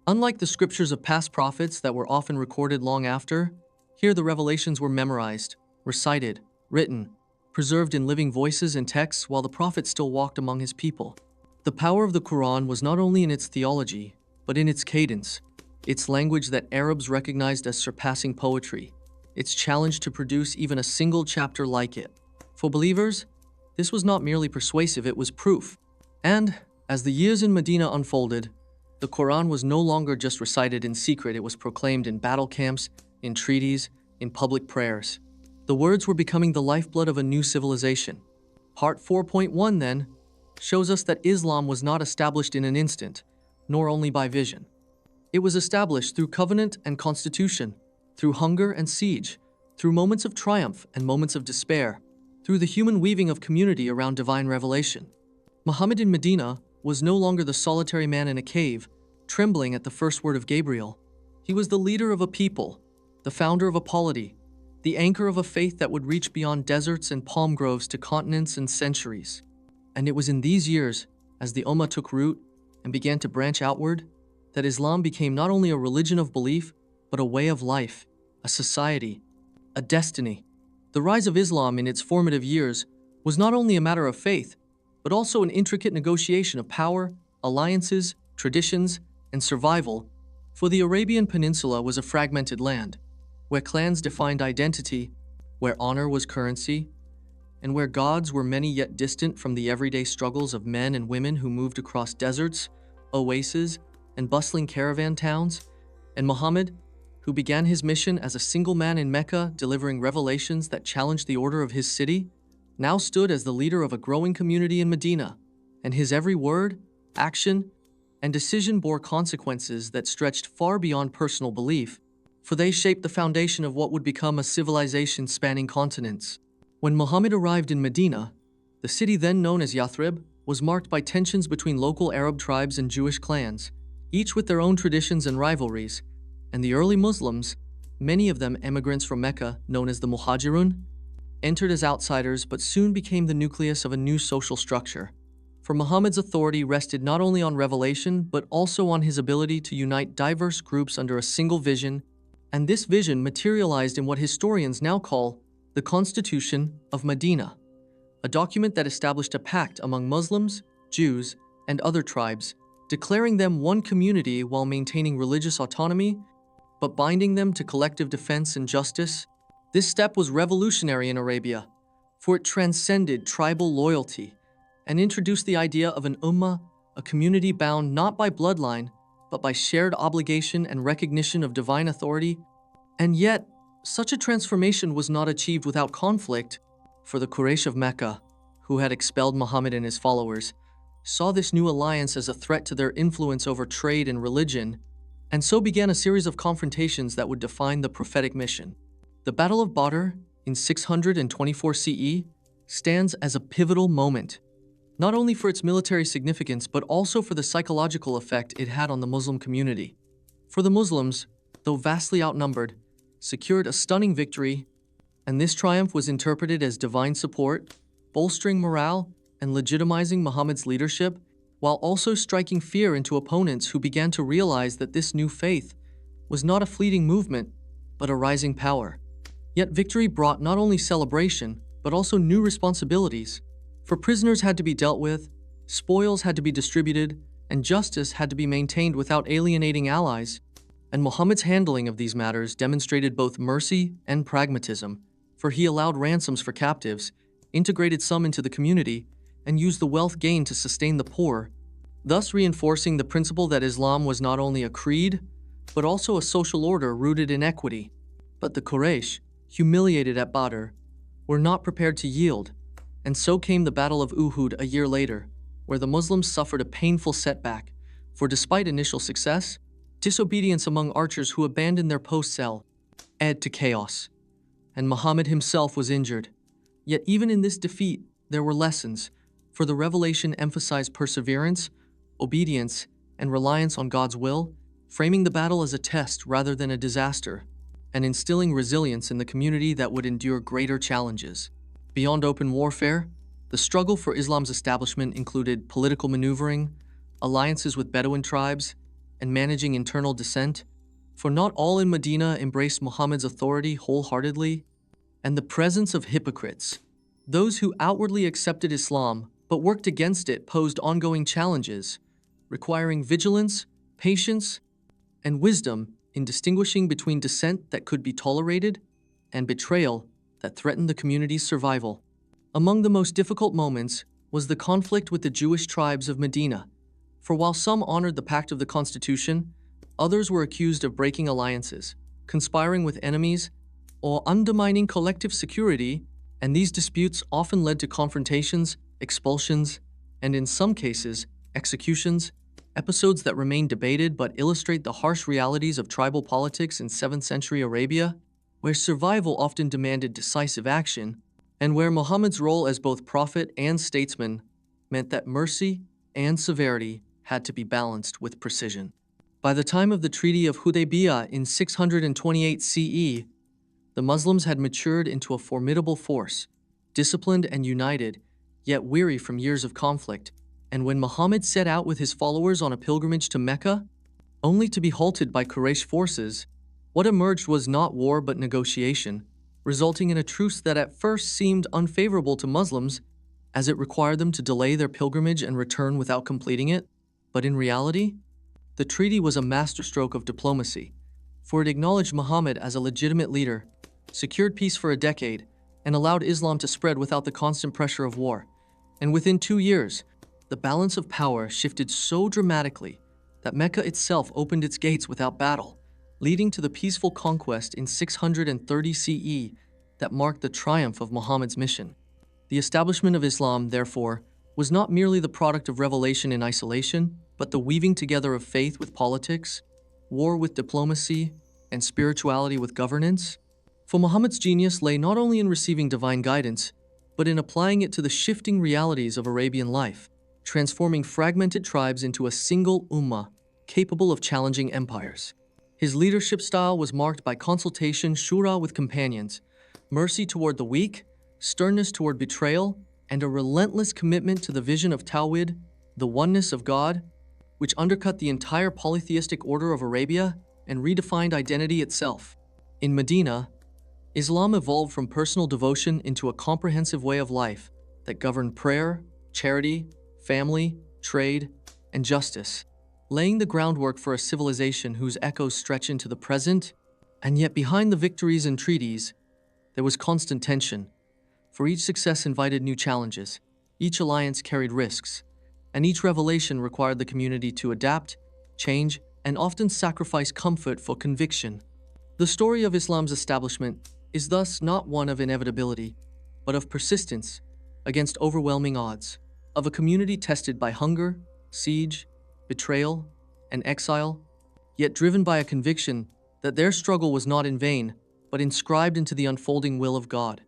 Unlike the scriptures of past prophets that were often recorded long after, here the revelations were memorized, recited, written, preserved in living voices and texts while the prophet still walked among his people. The power of the Quran was not only in its theology, but in its cadence. its language that Arabs recognized as surpassing poetry, its challenge to produce even a single chapter like it. For believers, this was not merely persuasive, it was proof. And, as the years in Medina unfolded, the Quran was no longer just recited in secret, it was proclaimed in battle camps, in treaties, in public prayers. The words were becoming the lifeblood of a new civilization. Part 4.1, then, shows us that Islam was not established in an instant, nor only by vision. It was established through covenant and constitution, through hunger and siege, through moments of triumph and moments of despair, through the human weaving of community around divine revelation. Muhammad in Medina was no longer the solitary man in a cave, trembling at the first word of Gabriel. He was the leader of a people, the founder of a polity, the anchor of a faith that would reach beyond deserts and palm groves to continents and centuries. And it was in these years, as the Ummah took root and began to branch outward, that Islam became not only a religion of belief, but a way of life, a society, a destiny. The rise of Islam in its formative years was not only a matter of faith, but also an intricate negotiation of power, alliances, traditions, and survival, for the Arabian Peninsula was a fragmented land, where clans defined identity, where honor was currency, and where gods were many yet distant from the everyday struggles of men and women who moved across deserts, oases, and bustling caravan towns. And Muhammad, who began his mission as a single man in Mecca delivering revelations that challenged the order of his city, now stood as the leader of a growing community in Medina, and his every word, action, and decision bore consequences that stretched far beyond personal belief, for they shaped the foundation of what would become a civilization spanning continents. When Muhammad arrived in Medina, the city then known as Yathrib was marked by tensions between local Arab tribes and Jewish clans, each with their own traditions and rivalries, and the early Muslims, many of them immigrants from Mecca known as the Muhajirun, entered as outsiders but soon became the nucleus of a new social structure. For Muhammad's authority rested not only on revelation but also on his ability to unite diverse groups under a single vision, and this vision materialized in what historians now call the Constitution of Medina, a document that established a pact among Muslims, Jews, and other tribes, declaring them one community while maintaining religious autonomy, but binding them to collective defense and justice. This step was revolutionary in Arabia, for it transcended tribal loyalty and introduced the idea of an ummah, a community bound not by bloodline, but by shared obligation and recognition of divine authority. And yet, such a transformation was not achieved without conflict, for the Quraysh of Mecca, who had expelled Muhammad and his followers, saw this new alliance as a threat to their influence over trade and religion, and so began a series of confrontations that would define the prophetic mission. The Battle of Badr in 624 CE stands as a pivotal moment, not only for its military significance but also for the psychological effect it had on the Muslim community. For the Muslims, though vastly outnumbered, secured a stunning victory, and this triumph was interpreted as divine support, bolstering morale and legitimizing Muhammad's leadership, while also striking fear into opponents who began to realize that this new faith was not a fleeting movement, but a rising power. Yet victory brought not only celebration, but also new responsibilities, for prisoners had to be dealt with, spoils had to be distributed, and justice had to be maintained without alienating allies. And Muhammad's handling of these matters demonstrated both mercy and pragmatism, for he allowed ransoms for captives, integrated some into the community, and used the wealth gained to sustain the poor, thus reinforcing the principle that Islam was not only a creed, but also a social order rooted in equity. But the Quraysh, humiliated at Badr, were not prepared to yield, and so came the Battle of Uhud a year later, where the Muslims suffered a painful setback, for despite initial success, disobedience among archers who abandoned their posts led to chaos, and Muhammad himself was injured. Yet even in this defeat, there were lessons, for the revelation emphasized perseverance, obedience, and reliance on God's will, framing the battle as a test rather than a disaster, and instilling resilience in the community that would endure greater challenges. Beyond open warfare, the struggle for Islam's establishment included political maneuvering, alliances with Bedouin tribes, and managing internal dissent, for not all in Medina embraced Muhammad's authority wholeheartedly, and the presence of hypocrites, those who outwardly accepted Islam but worked against it, posed ongoing challenges, requiring vigilance, patience, and wisdom in distinguishing between dissent that could be tolerated and betrayal that threatened the community's survival. Among the most difficult moments was the conflict with the Jewish tribes of Medina, for while some honored the Pact of the Constitution, others were accused of breaking alliances, conspiring with enemies, or undermining collective security, and these disputes often led to confrontations, expulsions, and in some cases, executions, episodes that remain debated but illustrate the harsh realities of tribal politics in 7th century Arabia, where survival often demanded decisive action, and where Muhammad's role as both prophet and statesman meant that mercy and severity had to be balanced with precision. By the time of the Treaty of Hudaybiyah in 628 CE, the Muslims had matured into a formidable force, disciplined and united, yet weary from years of conflict, and when Muhammad set out with his followers on a pilgrimage to Mecca, only to be halted by Quraysh forces, what emerged was not war but negotiation, resulting in a truce that at first seemed unfavorable to Muslims, as it required them to delay their pilgrimage and return without completing it. But in reality, the treaty was a masterstroke of diplomacy, for it acknowledged Muhammad as a legitimate leader, secured peace for a decade, and allowed Islam to spread without the constant pressure of war. And within 2 years, the balance of power shifted so dramatically that Mecca itself opened its gates without battle, leading to the peaceful conquest in 630 CE that marked the triumph of Muhammad's mission. The establishment of Islam, therefore, was not merely the product of revelation in isolation, but the weaving together of faith with politics, war with diplomacy, and spirituality with governance. For Muhammad's genius lay not only in receiving divine guidance, but in applying it to the shifting realities of Arabian life, transforming fragmented tribes into a single ummah capable of challenging empires. His leadership style was marked by consultation, shura with companions, mercy toward the weak, sternness toward betrayal, and a relentless commitment to the vision of Tawhid, the oneness of God, which undercut the entire polytheistic order of Arabia and redefined identity itself. In Medina, Islam evolved from personal devotion into a comprehensive way of life that governed prayer, charity, family, trade, and justice, laying the groundwork for a civilization whose echoes stretch into the present. And yet behind the victories and treaties, there was constant tension, for each success invited new challenges, each alliance carried risks, and each revelation required the community to adapt, change, and often sacrifice comfort for conviction. The story of Islam's establishment is thus not one of inevitability, but of persistence against overwhelming odds, of a community tested by hunger, siege, betrayal, and exile, yet driven by a conviction that their struggle was not in vain, but inscribed into the unfolding will of God.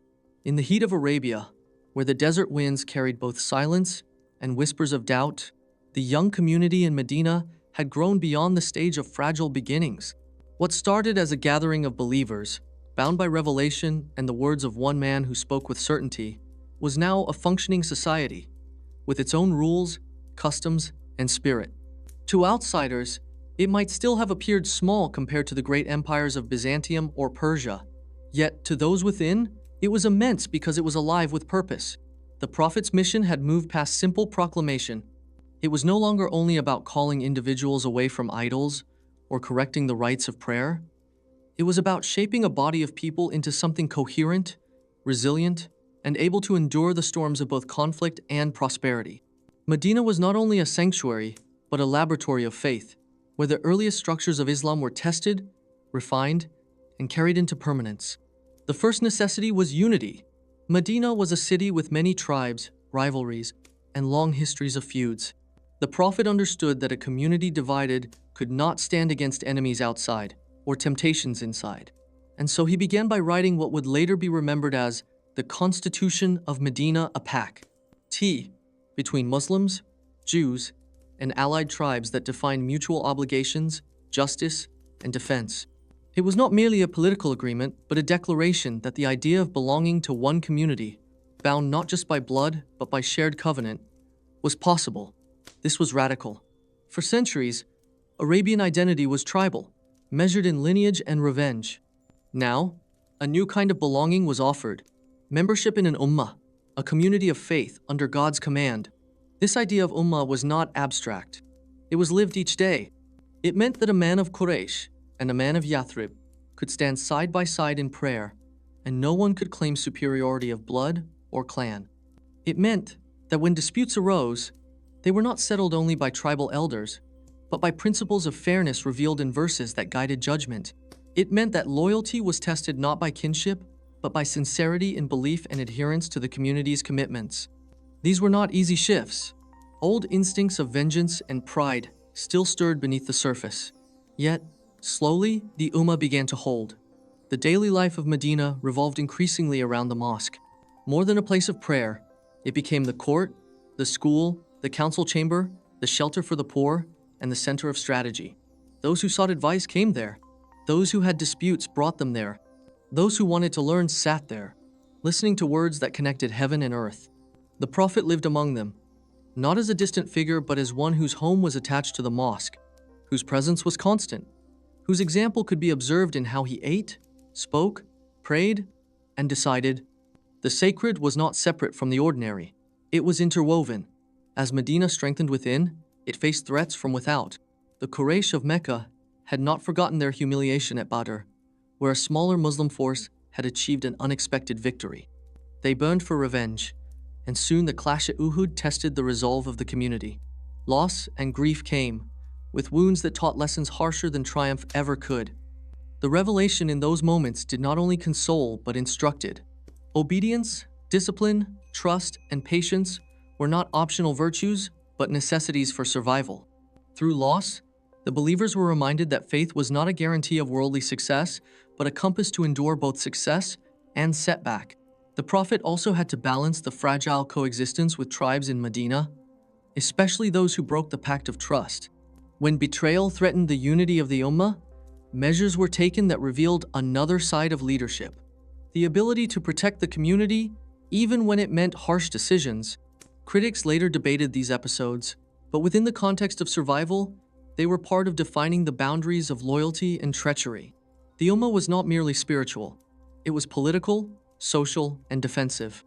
In the heat of Arabia, where the desert winds carried both silence and whispers of doubt, the young community in Medina had grown beyond the stage of fragile beginnings. What started as a gathering of believers, bound by revelation and the words of one man who spoke with certainty, was now a functioning society, with its own rules, customs, and spirit. To outsiders, it might still have appeared small compared to the great empires of Byzantium or Persia. Yet, to those within, it was immense because it was alive with purpose. The Prophet's mission had moved past simple proclamation. It was no longer only about calling individuals away from idols or correcting the rites of prayer. It was about shaping a body of people into something coherent, resilient, and able to endure the storms of both conflict and prosperity. Medina was not only a sanctuary, but a laboratory of faith, where the earliest structures of Islam were tested, refined, and carried into permanence. The first necessity was unity. Medina was a city with many tribes, rivalries, and long histories of feuds. The Prophet understood that a community divided could not stand against enemies outside or temptations inside. And so he began by writing what would later be remembered as the Constitution of Medina, a pact between Muslims, Jews, and allied tribes that defined mutual obligations, justice, and defense. It was not merely a political agreement, but a declaration that the idea of belonging to one community, bound not just by blood, but by shared covenant, was possible. This was radical. For centuries, Arabian identity was tribal, measured in lineage and revenge. Now, a new kind of belonging was offered: membership in an ummah, a community of faith under God's command. This idea of ummah was not abstract. It was lived each day. It meant that a man of Quraysh and a man of Yathrib could stand side by side in prayer, and no one could claim superiority of blood or clan. It meant that when disputes arose, they were not settled only by tribal elders, but by principles of fairness revealed in verses that guided judgment. It meant that loyalty was tested not by kinship, but by sincerity in belief and adherence to the community's commitments. These were not easy shifts. Old instincts of vengeance and pride still stirred beneath the surface. Yet, slowly, the Ummah began to hold. The daily life of Medina revolved increasingly around the mosque. More than a place of prayer, it became the court, the school, the council chamber, the shelter for the poor, and the center of strategy. Those who sought advice came there. Those who had disputes brought them there. Those who wanted to learn sat there, listening to words that connected heaven and earth. The Prophet lived among them, not as a distant figure, but as one whose home was attached to the mosque, whose presence was constant, whose example could be observed in how he ate, spoke, prayed, and decided. The sacred was not separate from the ordinary. It was interwoven. As Medina strengthened within, it faced threats from without. The Quraysh of Mecca had not forgotten their humiliation at Badr, where a smaller Muslim force had achieved an unexpected victory. They burned for revenge, and soon the clash at Uhud tested the resolve of the community. Loss and grief came, with wounds that taught lessons harsher than triumph ever could. The revelation in those moments did not only console but instructed. Obedience, discipline, trust, and patience were not optional virtues, but necessities for survival. Through loss, the believers were reminded that faith was not a guarantee of worldly success, but a compass to endure both success and setback. The Prophet also had to balance the fragile coexistence with tribes in Medina, especially those who broke the pact of trust. When betrayal threatened the unity of the Ummah, measures were taken that revealed another side of leadership: the ability to protect the community, even when it meant harsh decisions. Critics later debated these episodes, but within the context of survival, they were part of defining the boundaries of loyalty and treachery. The Ummah was not merely spiritual. It was political, social, and defensive.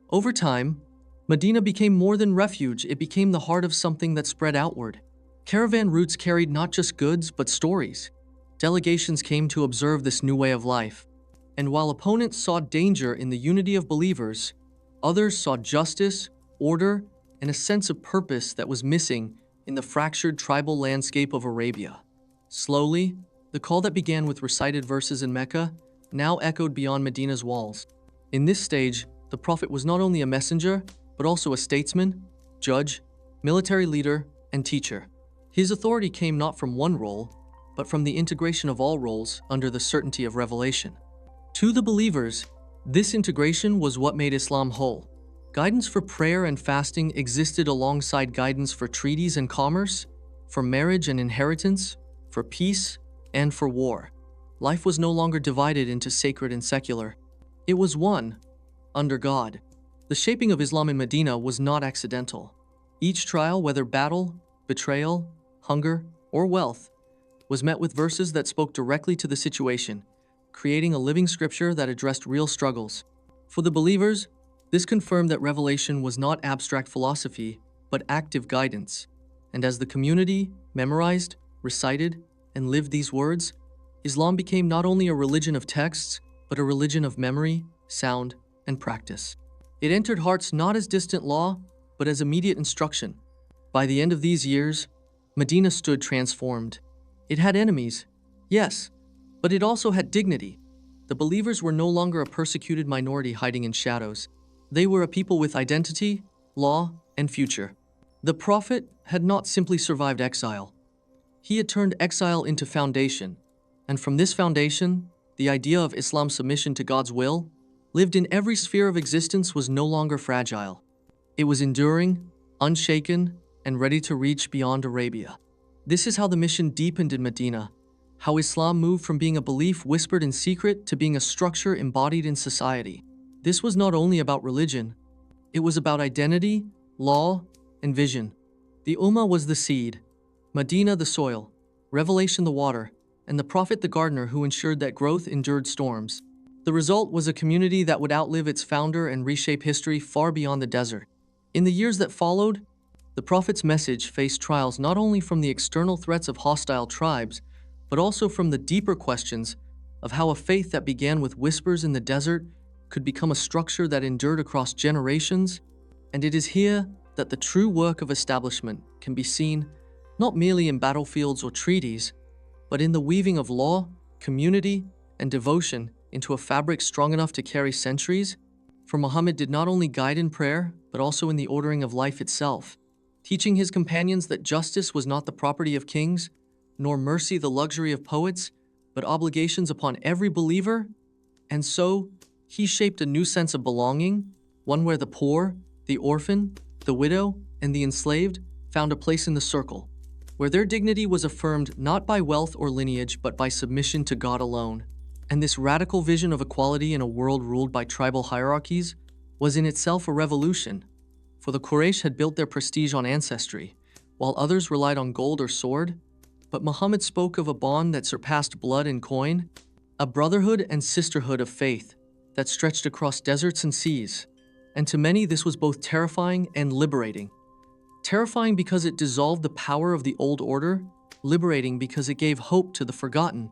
Over time, Medina became more than refuge. It became the heart of something that spread outward. Caravan routes carried not just goods, but stories. Delegations came to observe this new way of life. And while opponents saw danger in the unity of believers, others saw justice, order, and a sense of purpose that was missing in the fractured tribal landscape of Arabia. Slowly, the call that began with recited verses in Mecca now echoed beyond Medina's walls. In this stage, the Prophet was not only a messenger, but also a statesman, judge, military leader, and teacher. His authority came not from one role, but from the integration of all roles under the certainty of revelation. To the believers, this integration was what made Islam whole. Guidance for prayer and fasting existed alongside guidance for treaties and commerce, for marriage and inheritance, for peace and for war. Life was no longer divided into sacred and secular. It was one, under God. The shaping of Islam in Medina was not accidental. Each trial, whether battle, betrayal, hunger, or wealth, was met with verses that spoke directly to the situation, creating a living scripture that addressed real struggles. For the believers, this confirmed that revelation was not abstract philosophy, but active guidance. And as the community memorized, recited, and lived these words, Islam became not only a religion of texts, but a religion of memory, sound, and practice. It entered hearts not as distant law, but as immediate instruction. By the end of these years, Medina stood transformed. It had enemies, yes, but it also had dignity. The believers were no longer a persecuted minority hiding in shadows. They were a people with identity, law, and future. The Prophet had not simply survived exile. He had turned exile into foundation, and from this foundation, the idea of Islam's submission to God's will, lived in every sphere of existence, was no longer fragile. It was enduring, unshaken, and ready to reach beyond Arabia. This is how the mission deepened in Medina, how Islam moved from being a belief whispered in secret to being a structure embodied in society. This was not only about religion, it was about identity, law, and vision. The Ummah was the seed, Medina the soil, revelation the water, and the Prophet the gardener who ensured that growth endured storms. The result was a community that would outlive its founder and reshape history far beyond the desert. In the years that followed, The Prophet's message faced trials not only from the external threats of hostile tribes, but also from the deeper questions of how a faith that began with whispers in the desert could become a structure that endured across generations. And it is here that the true work of establishment can be seen, not merely in battlefields or treaties, but in the weaving of law, community, and devotion into a fabric strong enough to carry centuries. For Muhammad did not only guide in prayer, but also in the ordering of life itself, teaching his companions that justice was not the property of kings, nor mercy the luxury of poets, but obligations upon every believer. And so, he shaped a new sense of belonging, one where the poor, the orphan, the widow, and the enslaved found a place in the circle, where their dignity was affirmed not by wealth or lineage, but by submission to God alone. And this radical vision of equality in a world ruled by tribal hierarchies was in itself a revolution, for the Quraysh had built their prestige on ancestry, while others relied on gold or sword. But Muhammad spoke of a bond that surpassed blood and coin, a brotherhood and sisterhood of faith that stretched across deserts and seas. And to many, this was both terrifying and liberating. Terrifying because it dissolved the power of the old order, liberating because it gave hope to the forgotten.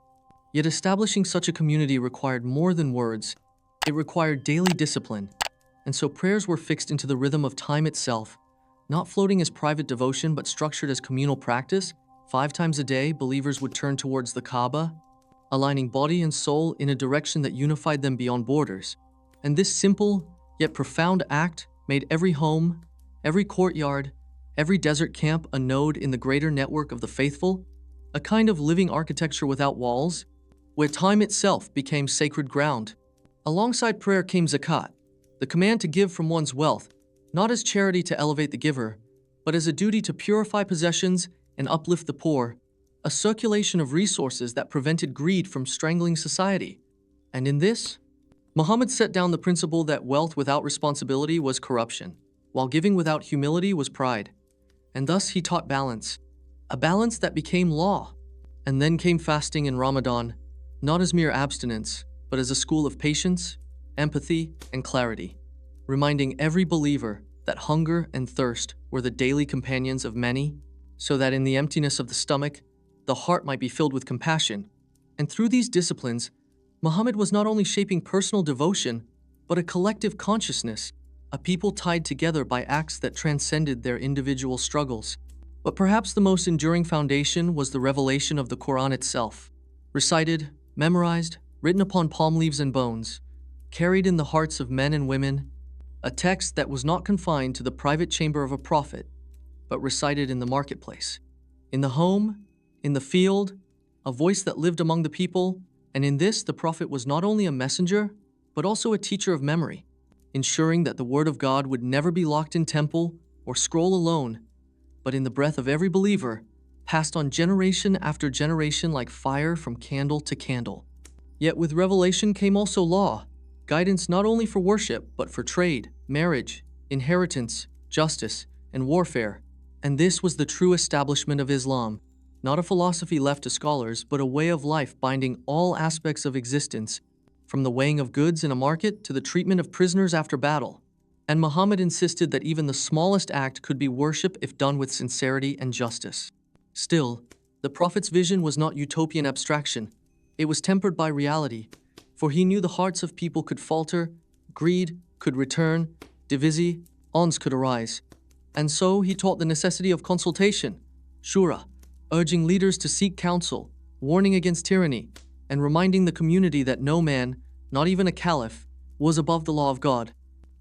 Yet establishing such a community required more than words. It required daily discipline. And so prayers were fixed into the rhythm of time itself, not floating as private devotion but structured as communal practice. 5 times a day, believers would turn towards the Kaaba, aligning body and soul in a direction that unified them beyond borders. And this simple, yet profound act made every home, every courtyard, every desert camp a node in the greater network of the faithful, a kind of living architecture without walls, where time itself became sacred ground. Alongside prayer came zakat, the command to give from one's wealth, not as charity to elevate the giver, but as a duty to purify possessions and uplift the poor, a circulation of resources that prevented greed from strangling society. And in this, Muhammad set down the principle that wealth without responsibility was corruption, while giving without humility was pride. And thus he taught balance, a balance that became law. And then came fasting in Ramadan, not as mere abstinence, but as a school of patience, empathy, and clarity, reminding every believer that hunger and thirst were the daily companions of many, so that in the emptiness of the stomach, the heart might be filled with compassion. And through these disciplines, Muhammad was not only shaping personal devotion, but a collective consciousness, a people tied together by acts that transcended their individual struggles. But perhaps the most enduring foundation was the revelation of the Quran itself, recited, memorized, written upon palm leaves and bones, carried in the hearts of men and women, a text that was not confined to the private chamber of a prophet, but recited in the marketplace, in the home, in the field, a voice that lived among the people. And in this, the prophet was not only a messenger, but also a teacher of memory, ensuring that the word of God would never be locked in temple or scroll alone, but in the breath of every believer, passed on generation after generation like fire from candle to candle. Yet with revelation came also law, guidance not only for worship, but for trade, marriage, inheritance, justice, and warfare. And this was the true establishment of Islam, not a philosophy left to scholars, but a way of life binding all aspects of existence, from the weighing of goods in a market to the treatment of prisoners after battle. And Muhammad insisted that even the smallest act could be worship if done with sincerity and justice. Still, the Prophet's vision was not utopian abstraction. It was tempered by reality, for he knew the hearts of people could falter, greed could return, division, ons could arise. And so he taught the necessity of consultation, shura, urging leaders to seek counsel, warning against tyranny, and reminding the community that no man, not even a caliph, was above the law of God.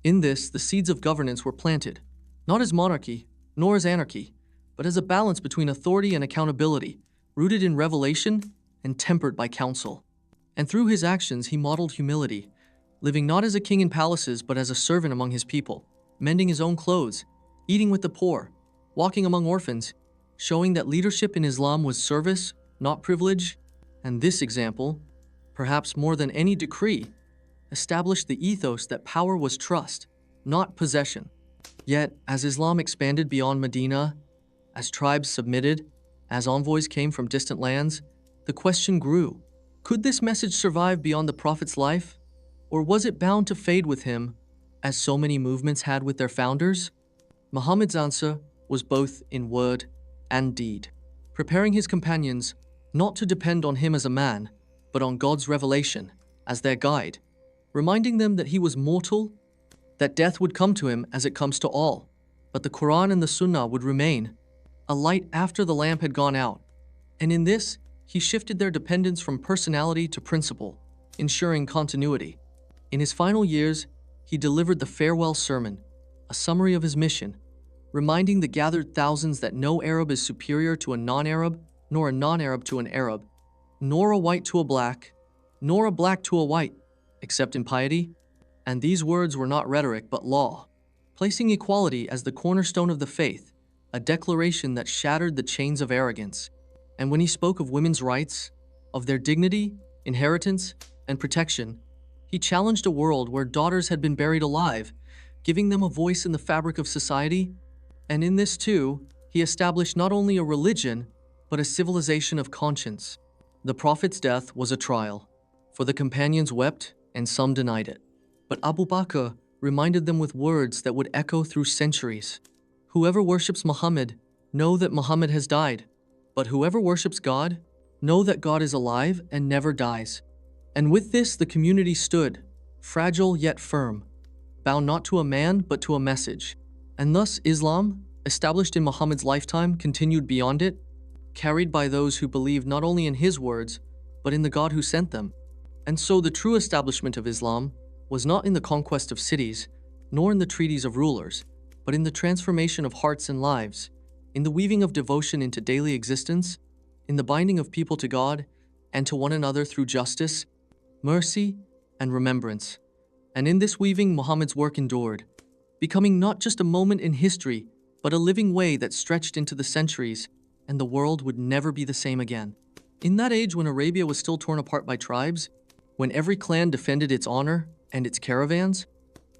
In this, the seeds of governance were planted, not as monarchy, nor as anarchy, but as a balance between authority and accountability, rooted in revelation and tempered by counsel. And through his actions, he modeled humility, living not as a king in palaces, but as a servant among his people, mending his own clothes, eating with the poor, walking among orphans, showing that leadership in Islam was service, not privilege. And this example, perhaps more than any decree, established the ethos that power was trust, not possession. Yet, as Islam expanded beyond Medina, as tribes submitted, as envoys came from distant lands, the question grew: could this message survive beyond the Prophet's life? Or was it bound to fade with him, as so many movements had with their founders? Muhammad's answer was both in word and deed, preparing his companions not to depend on him as a man, but on God's revelation as their guide, reminding them that he was mortal, that death would come to him as it comes to all, but the Quran and the Sunnah would remain, a light after the lamp had gone out. And in this, he shifted their dependence from personality to principle, ensuring continuity. In his final years, he delivered the farewell sermon, a summary of his mission, reminding the gathered thousands that no Arab is superior to a non-Arab, nor a non-Arab to an Arab, nor a white to a black, nor a black to a white, except in piety. And these words were not rhetoric but law, placing equality as the cornerstone of the faith, a declaration that shattered the chains of arrogance. And when he spoke of women's rights, of their dignity, inheritance, and protection, he challenged a world where daughters had been buried alive, giving them a voice in the fabric of society. And in this too, he established not only a religion, but a civilization of conscience. The Prophet's death was a trial, for the companions wept and some denied it. But Abu Bakr reminded them with words that would echo through centuries. Whoever worships Muhammad, know that Muhammad has died. But whoever worships God, know that God is alive and never dies. And with this, the community stood, fragile yet firm, bound not to a man but to a message. And thus Islam, established in Muhammad's lifetime, continued beyond it, carried by those who believed not only in his words, but in the God who sent them. And so the true establishment of Islam was not in the conquest of cities, nor in the treaties of rulers, but in the transformation of hearts and lives, in the weaving of devotion into daily existence, in the binding of people to God and to one another through justice, mercy, and remembrance. And in this weaving, Muhammad's work endured, becoming not just a moment in history, but a living way that stretched into the centuries, and the world would never be the same again. In that age when Arabia was still torn apart by tribes, when every clan defended its honor and its caravans,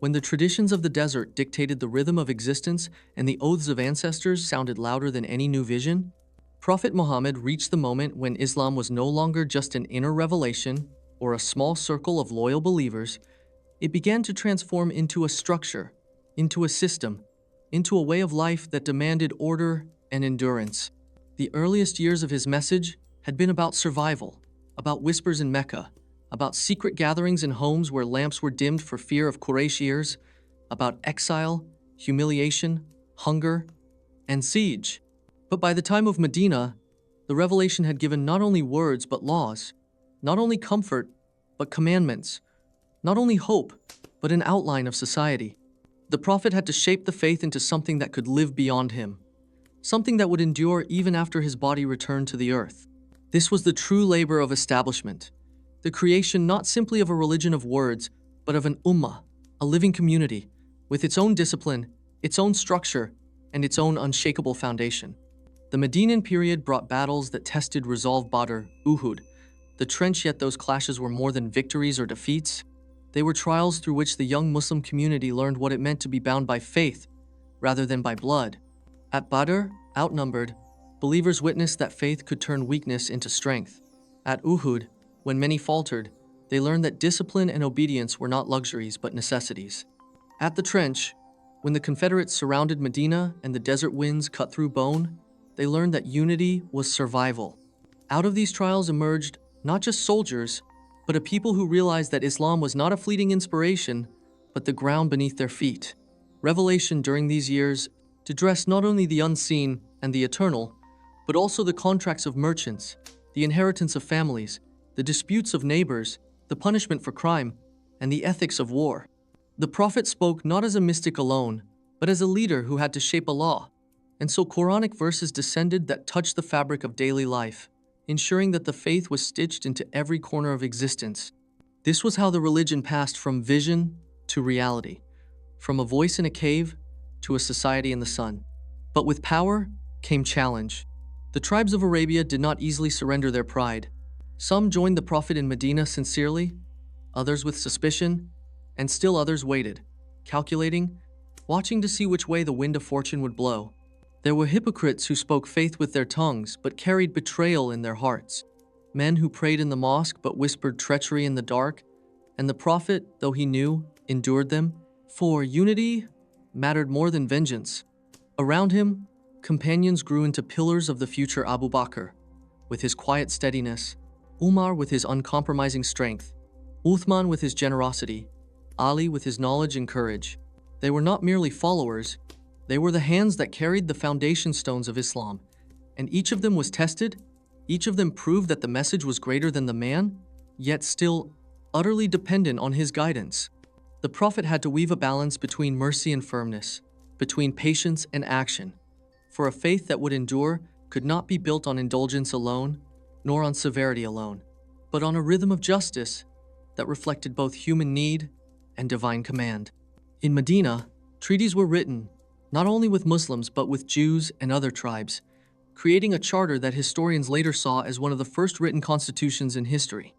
when the traditions of the desert dictated the rhythm of existence and the oaths of ancestors sounded louder than any new vision, Prophet Muhammad reached the moment when Islam was no longer just an inner revelation or a small circle of loyal believers. It began to transform into a structure, into a system, into a way of life that demanded order and endurance. The earliest years of his message had been about survival, about whispers in Mecca, about secret gatherings in homes where lamps were dimmed for fear of Quraysh ears, about exile, humiliation, hunger, and siege. But by the time of Medina, the revelation had given not only words but laws, not only comfort but commandments, not only hope but an outline of society. The Prophet had to shape the faith into something that could live beyond him, something that would endure even after his body returned to the earth. This was the true labor of establishment, the creation not simply of a religion of words, but of an ummah, a living community, with its own discipline, its own structure, and its own unshakable foundation. The Medinan period brought battles that tested resolve. Badr, Uhud, the trench, yet those clashes were more than victories or defeats. They were trials through which the young Muslim community learned what it meant to be bound by faith rather than by blood. At Badr, outnumbered, believers witnessed that faith could turn weakness into strength. At Uhud, when many faltered, they learned that discipline and obedience were not luxuries but necessities. At the trench, when the Confederates surrounded Medina and the desert winds cut through bone, they learned that unity was survival. Out of these trials emerged not just soldiers, but a people who realized that Islam was not a fleeting inspiration, but the ground beneath their feet. Revelation during these years addressed not only the unseen and the eternal, but also the contracts of merchants, the inheritance of families, the disputes of neighbors, the punishment for crime, and the ethics of war. The Prophet spoke not as a mystic alone, but as a leader who had to shape a law. And so Quranic verses descended that touched the fabric of daily life, ensuring that the faith was stitched into every corner of existence. This was how the religion passed from vision to reality, from a voice in a cave to a society in the sun. But with power came challenge. The tribes of Arabia did not easily surrender their pride. Some joined the Prophet in Medina sincerely, others with suspicion, and still others waited, calculating, watching to see which way the wind of fortune would blow. There were hypocrites who spoke faith with their tongues but carried betrayal in their hearts, men who prayed in the mosque but whispered treachery in the dark, and the Prophet, though he knew, endured them, for unity mattered more than vengeance. Around him, Companions grew into pillars of the future Abu Bakr, with his quiet steadiness, Umar with his uncompromising strength, Uthman with his generosity, Ali with his knowledge and courage. They were not merely followers, they were the hands that carried the foundation stones of Islam, and each of them was tested, each of them proved that the message was greater than the man, yet still utterly dependent on his guidance. The Prophet had to weave a balance between mercy and firmness, between patience and action, for a faith that would endure could not be built on indulgence alone, nor on severity alone, but on a rhythm of justice that reflected both human need and divine command. In Medina, treaties were written, not only with Muslims but with Jews and other tribes, creating a charter that historians later saw as one of the first written constitutions in history.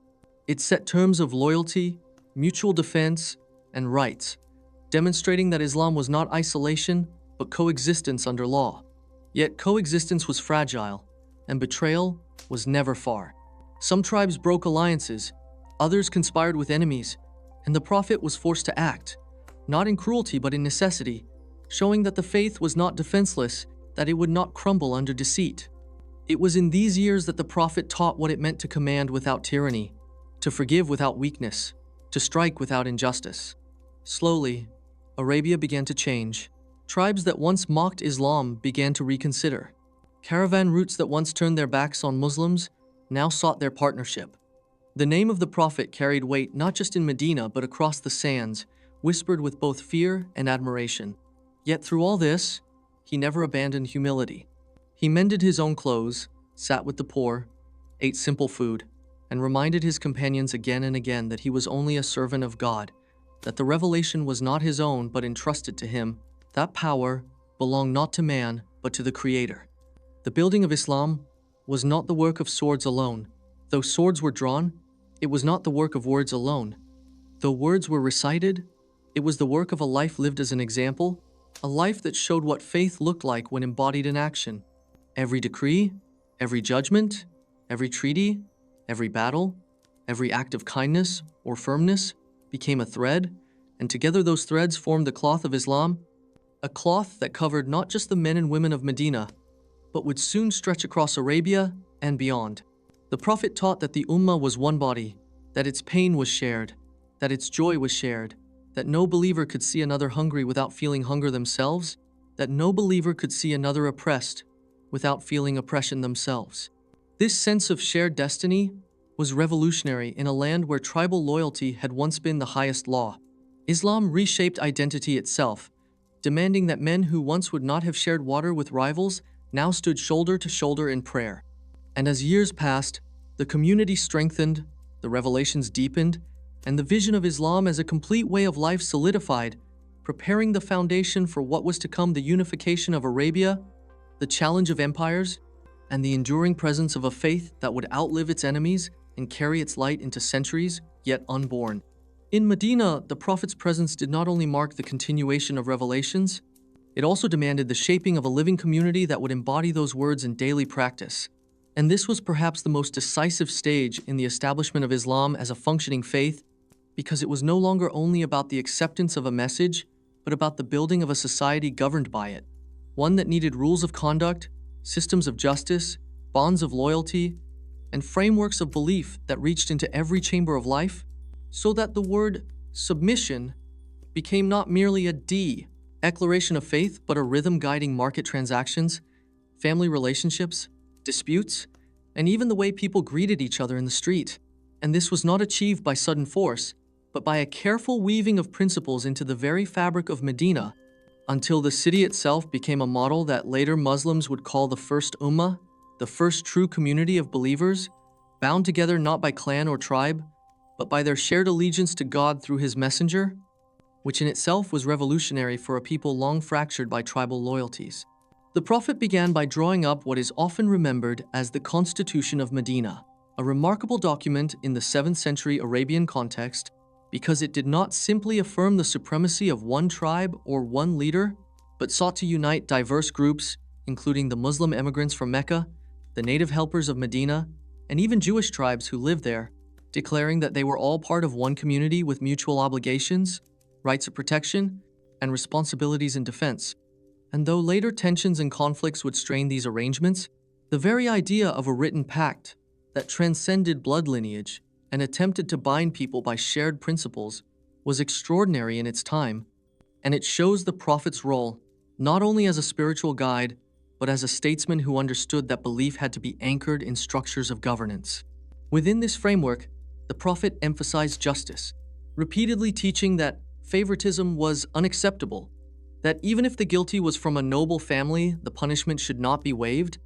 It set terms of loyalty, mutual defense, and rights, demonstrating that Islam was not isolation but coexistence under law. Yet coexistence was fragile, and betrayal was never far. Some tribes broke alliances, others conspired with enemies, and the Prophet was forced to act, not in cruelty but in necessity, showing that the faith was not defenseless, that it would not crumble under deceit. It was in these years that the Prophet taught what it meant to command without tyranny, to forgive without weakness, to strike without injustice. Slowly, Arabia began to change. Tribes that once mocked Islam began to reconsider. Caravan routes that once turned their backs on Muslims now sought their partnership. The name of the Prophet carried weight not just in Medina but across the sands, whispered with both fear and admiration. Yet through all this, he never abandoned humility. He mended his own clothes, sat with the poor, ate simple food, and reminded his companions again and again that he was only a servant of God, that the revelation was not his own but entrusted to him. That power belonged not to man but to the Creator. The building of Islam was not the work of swords alone. Though swords were drawn, it was not the work of words alone. Though words were recited, it was the work of a life lived as an example, a life that showed what faith looked like when embodied in action. Every decree, every judgment, every treaty, every battle, every act of kindness or firmness became a thread, and together those threads formed the cloth of Islam, a cloth that covered not just the men and women of Medina, but would soon stretch across Arabia and beyond. The Prophet taught that the Ummah was one body, that its pain was shared, that its joy was shared, that no believer could see another hungry without feeling hunger themselves, that no believer could see another oppressed without feeling oppression themselves. This sense of shared destiny was revolutionary in a land where tribal loyalty had once been the highest law. Islam reshaped identity itself, demanding that men who once would not have shared water with rivals now stood shoulder to shoulder in prayer. And as years passed, the community strengthened, the revelations deepened, and the vision of Islam as a complete way of life solidified, preparing the foundation for what was to come: the unification of Arabia, the challenge of empires, and the enduring presence of a faith that would outlive its enemies and carry its light into centuries yet unborn. In Medina, the Prophet's presence did not only mark the continuation of revelations, it also demanded the shaping of a living community that would embody those words in daily practice. And this was perhaps the most decisive stage in the establishment of Islam as a functioning faith, because it was no longer only about the acceptance of a message, but about the building of a society governed by it, one that needed rules of conduct, systems of justice, bonds of loyalty, and frameworks of belief that reached into every chamber of life, so that the word submission became not merely a declaration of faith, but a rhythm guiding market transactions, family relationships, disputes, and even the way people greeted each other in the street. And this was not achieved by sudden force, but by a careful weaving of principles into the very fabric of Medina, until the city itself became a model that later Muslims would call the first Ummah, the first true community of believers, bound together not by clan or tribe, but by their shared allegiance to God through His messenger, which in itself was revolutionary for a people long fractured by tribal loyalties. The Prophet began by drawing up what is often remembered as the Constitution of Medina, a remarkable document in the 7th century Arabian context, because it did not simply affirm the supremacy of one tribe or one leader, but sought to unite diverse groups, including the Muslim immigrants from Mecca, the native helpers of Medina, and even Jewish tribes who lived there, declaring that they were all part of one community with mutual obligations, rights of protection, and responsibilities in defense. And though later tensions and conflicts would strain these arrangements, the very idea of a written pact that transcended blood lineage and attempted to bind people by shared principles was extraordinary in its time, and it shows the prophet's role not only as a spiritual guide, but as a statesman who understood that belief had to be anchored in structures of governance. Within this framework, the prophet emphasized justice, repeatedly teaching that favoritism was unacceptable, that even if the guilty was from a noble family, the punishment should not be waived,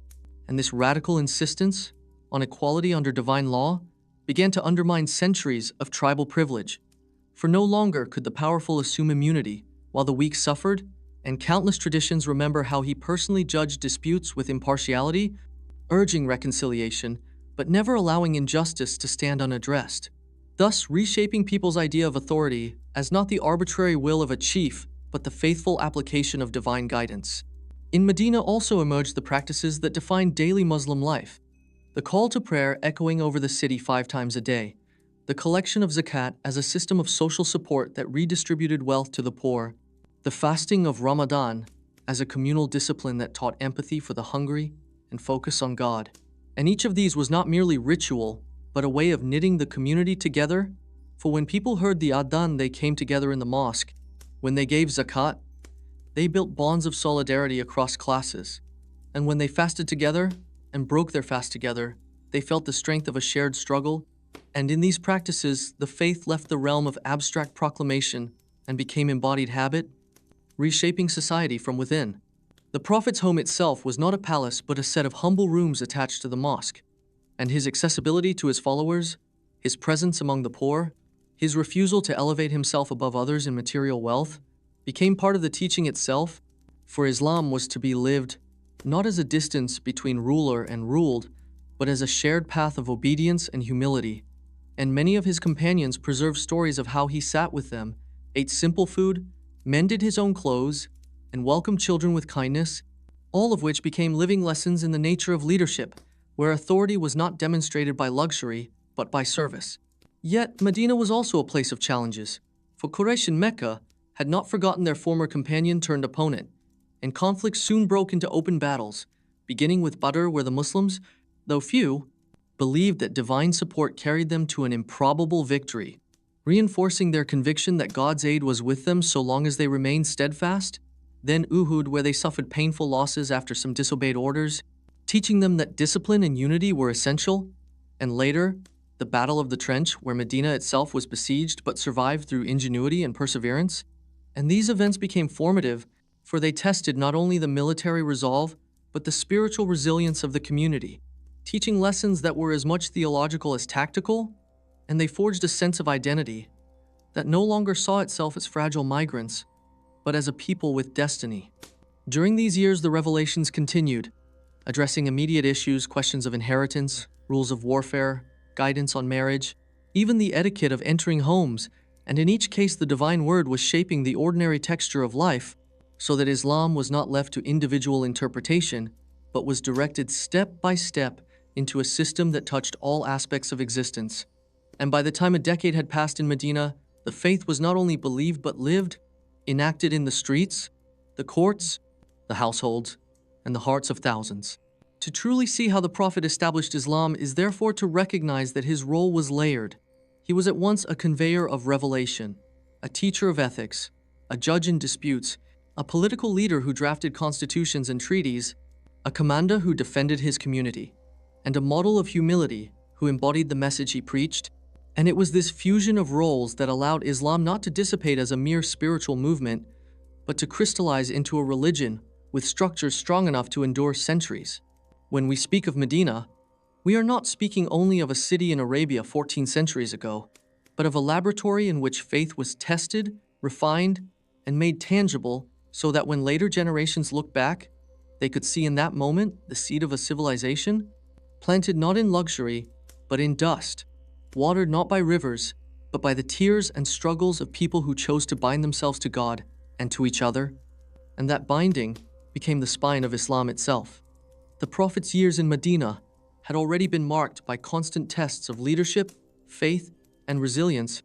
and this radical insistence on equality under divine law began to undermine centuries of tribal privilege. For no longer could the powerful assume immunity, while the weak suffered, and countless traditions remember how he personally judged disputes with impartiality, urging reconciliation, but never allowing injustice to stand unaddressed, thus reshaping people's idea of authority as not the arbitrary will of a chief, but the faithful application of divine guidance. In Medina also emerged the practices that defined daily Muslim life: the call to prayer echoing over the city 5 times a day, the collection of zakat as a system of social support that redistributed wealth to the poor, the fasting of Ramadan as a communal discipline that taught empathy for the hungry and focus on God. And each of these was not merely ritual, but a way of knitting the community together, for when people heard the adhan, they came together in the mosque. When they gave zakat, they built bonds of solidarity across classes. And when they fasted together and broke their fast together, they felt the strength of a shared struggle. And in these practices, the faith left the realm of abstract proclamation and became embodied habit, reshaping society from within. The Prophet's home itself was not a palace but a set of humble rooms attached to the mosque, and his accessibility to his followers, his presence among the poor, his refusal to elevate himself above others in material wealth, became part of the teaching itself, for Islam was to be lived not as a distance between ruler and ruled, but as a shared path of obedience and humility. And many of his companions preserve stories of how he sat with them, ate simple food, mended his own clothes, and welcomed children with kindness, all of which became living lessons in the nature of leadership, where authority was not demonstrated by luxury, but by service. Yet, Medina was also a place of challenges, for Quraysh in Mecca had not forgotten their former companion turned opponent, and conflicts soon broke into open battles, beginning with Badr, where the Muslims, though few, believed that divine support carried them to an improbable victory, reinforcing their conviction that God's aid was with them so long as they remained steadfast. Then Uhud, where they suffered painful losses after some disobeyed orders, teaching them that discipline and unity were essential. And later, the Battle of the Trench, where Medina itself was besieged but survived through ingenuity and perseverance. And these events became formative, for they tested not only the military resolve, but the spiritual resilience of the community, teaching lessons that were as much theological as tactical, and they forged a sense of identity that no longer saw itself as fragile migrants, but as a people with destiny. During these years, the revelations continued, addressing immediate issues, questions of inheritance, rules of warfare, guidance on marriage, even the etiquette of entering homes, and in each case the divine word was shaping the ordinary texture of life, so that Islam was not left to individual interpretation, but was directed step by step into a system that touched all aspects of existence. And by the time a decade had passed in Medina, the faith was not only believed but lived, enacted in the streets, the courts, the households, and the hearts of thousands. To truly see how the Prophet established Islam is therefore to recognize that his role was layered. He was at once a conveyor of revelation, a teacher of ethics, a judge in disputes, a political leader who drafted constitutions and treaties, a commander who defended his community, and a model of humility who embodied the message he preached. And it was this fusion of roles that allowed Islam not to dissipate as a mere spiritual movement, but to crystallize into a religion with structures strong enough to endure centuries. When we speak of Medina, we are not speaking only of a city in Arabia 14 centuries ago, but of a laboratory in which faith was tested, refined, and made tangible so that when later generations look back, they could see in that moment the seed of a civilization planted not in luxury, but in dust, watered not by rivers, but by the tears and struggles of people who chose to bind themselves to God and to each other, and that binding became the spine of Islam itself. The Prophet's years in Medina had already been marked by constant tests of leadership, faith, and resilience,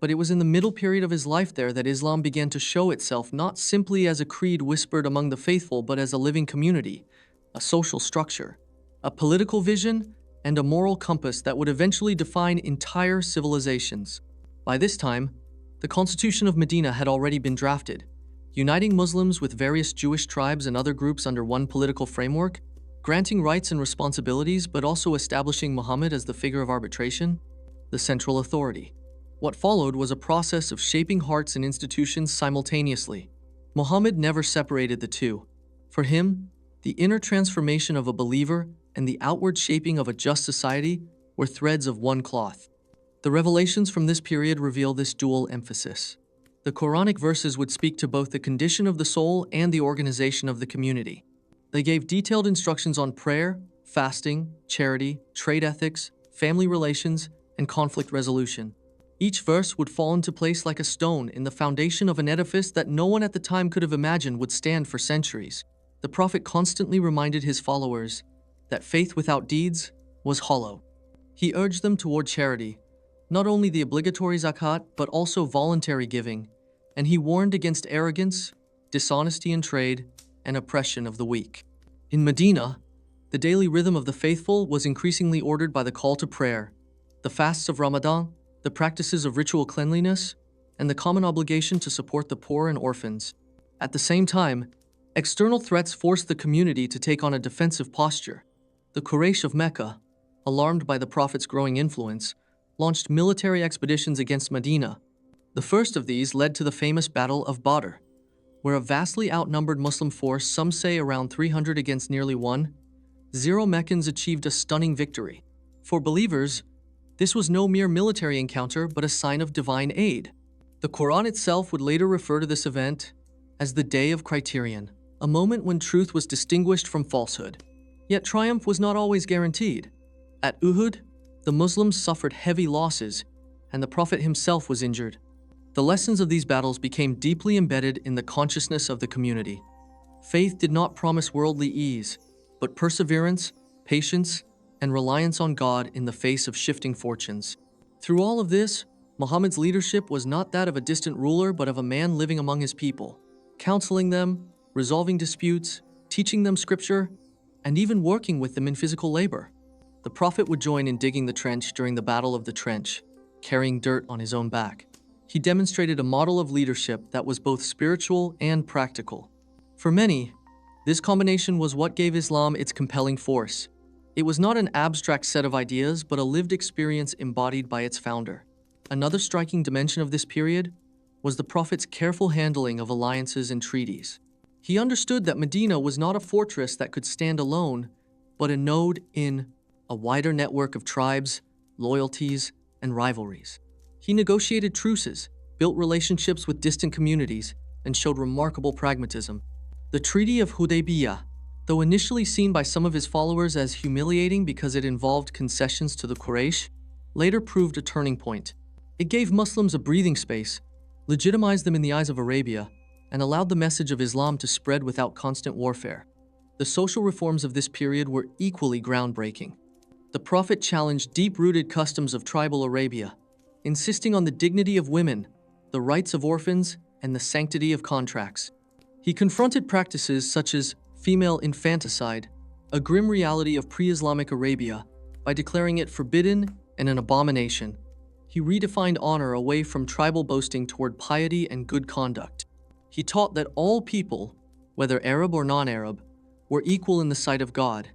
But it was in the middle period of his life there that Islam began to show itself not simply as a creed whispered among the faithful, but as a living community, a social structure, a political vision, and a moral compass that would eventually define entire civilizations. By this time, the Constitution of Medina had already been drafted, uniting Muslims with various Jewish tribes and other groups under one political framework, granting rights and responsibilities, but also establishing Muhammad as the figure of arbitration, the central authority. What followed was a process of shaping hearts and institutions simultaneously. Muhammad never separated the two. For him, the inner transformation of a believer and the outward shaping of a just society were threads of one cloth. The revelations from this period reveal this dual emphasis. The Quranic verses would speak to both the condition of the soul and the organization of the community. They gave detailed instructions on prayer, fasting, charity, trade ethics, family relations, and conflict resolution. Each verse would fall into place like a stone in the foundation of an edifice that no one at the time could have imagined would stand for centuries. The Prophet constantly reminded his followers that faith without deeds was hollow. He urged them toward charity, not only the obligatory zakat, but also voluntary giving, and he warned against arrogance, dishonesty in trade, and oppression of the weak. In Medina, the daily rhythm of the faithful was increasingly ordered by the call to prayer, the fasts of Ramadan, the practices of ritual cleanliness, and the common obligation to support the poor and orphans. At the same time, external threats forced the community to take on a defensive posture. The Quraysh of Mecca, alarmed by the Prophet's growing influence, launched military expeditions against Medina. The first of these led to the famous Battle of Badr, where a vastly outnumbered Muslim force, some say around 300 against nearly 1,000 Meccans, achieved a stunning victory. For believers, this was no mere military encounter, but a sign of divine aid. The Quran itself would later refer to this event as the Day of Criterion, a moment when truth was distinguished from falsehood. Yet triumph was not always guaranteed. At Uhud, the Muslims suffered heavy losses, and the Prophet himself was injured. The lessons of these battles became deeply embedded in the consciousness of the community. Faith did not promise worldly ease, but perseverance, patience, and reliance on God in the face of shifting fortunes. Through all of this, Muhammad's leadership was not that of a distant ruler, but of a man living among his people, counseling them, resolving disputes, teaching them scripture, and even working with them in physical labor. The Prophet would join in digging the trench during the Battle of the Trench, carrying dirt on his own back. He demonstrated a model of leadership that was both spiritual and practical. For many, this combination was what gave Islam its compelling force. It was not an abstract set of ideas, but a lived experience embodied by its founder. Another striking dimension of this period was the Prophet's careful handling of alliances and treaties. He understood that Medina was not a fortress that could stand alone, but a node in a wider network of tribes, loyalties, and rivalries. He negotiated truces, built relationships with distant communities, and showed remarkable pragmatism. The Treaty of Hudaybiyah, though initially seen by some of his followers as humiliating because it involved concessions to the Quraysh, later proved a turning point. It gave Muslims a breathing space, legitimized them in the eyes of Arabia, and allowed the message of Islam to spread without constant warfare. The social reforms of this period were equally groundbreaking. The Prophet challenged deep-rooted customs of tribal Arabia, insisting on the dignity of women, the rights of orphans, and the sanctity of contracts. He confronted practices such as female infanticide, a grim reality of pre-Islamic Arabia, by declaring it forbidden and an abomination. He redefined honor away from tribal boasting toward piety and good conduct. He taught that all people, whether Arab or non-Arab, were equal in the sight of God,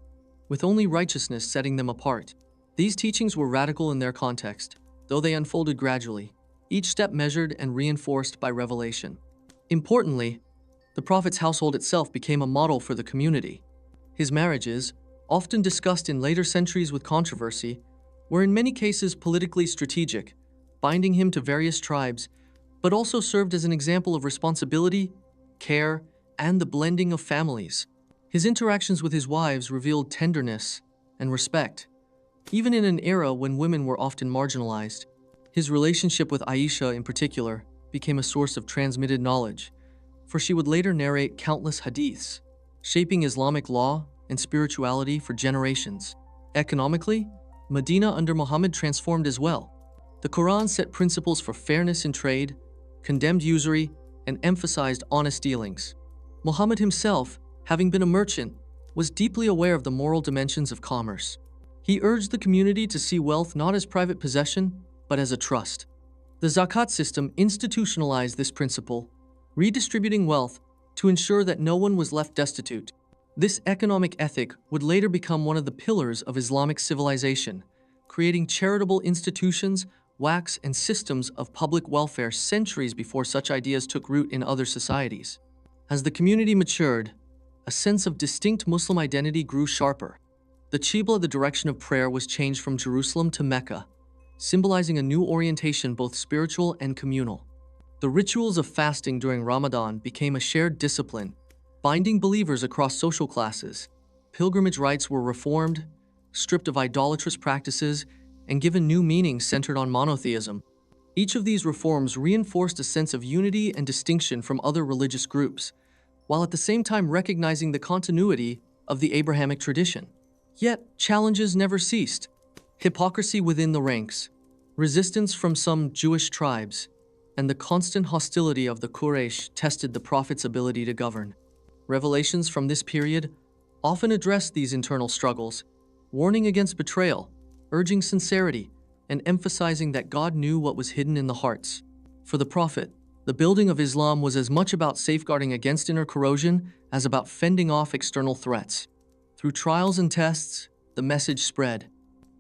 with only righteousness setting them apart. These teachings were radical in their context, though they unfolded gradually, each step measured and reinforced by revelation. Importantly, the Prophet's household itself became a model for the community. His marriages, often discussed in later centuries with controversy, were in many cases politically strategic, binding him to various tribes, but also served as an example of responsibility, care, and the blending of families. His interactions with his wives revealed tenderness and respect, even in an era when women were often marginalized. His relationship with Aisha in particular became a source of transmitted knowledge, for she would later narrate countless hadiths, shaping Islamic law and spirituality for generations. Economically, Medina under Muhammad transformed as well. The Quran set principles for fairness in trade, condemned usury, and emphasized honest dealings. Muhammad himself, having been a merchant, was deeply aware of the moral dimensions of commerce. He urged the community to see wealth not as private possession, but as a trust. The zakat system institutionalized this principle, redistributing wealth to ensure that no one was left destitute. This economic ethic would later become one of the pillars of Islamic civilization, creating charitable institutions, waqfs, and systems of public welfare centuries before such ideas took root in other societies. As the community matured, a sense of distinct Muslim identity grew sharper. The Qibla, the direction of prayer, was changed from Jerusalem to Mecca, symbolizing a new orientation, both spiritual and communal. The rituals of fasting during Ramadan became a shared discipline, binding believers across social classes. Pilgrimage rites were reformed, stripped of idolatrous practices, and given new meanings centered on monotheism. Each of these reforms reinforced a sense of unity and distinction from other religious groups, while at the same time recognizing the continuity of the Abrahamic tradition. Yet, challenges never ceased. Hypocrisy within the ranks, resistance from some Jewish tribes, and the constant hostility of the Quraysh tested the Prophet's ability to govern. Revelations from this period often addressed these internal struggles, warning against betrayal, urging sincerity, and emphasizing that God knew what was hidden in the hearts. For the Prophet, the building of Islam was as much about safeguarding against inner corrosion as about fending off external threats. Through trials and tests, the message spread.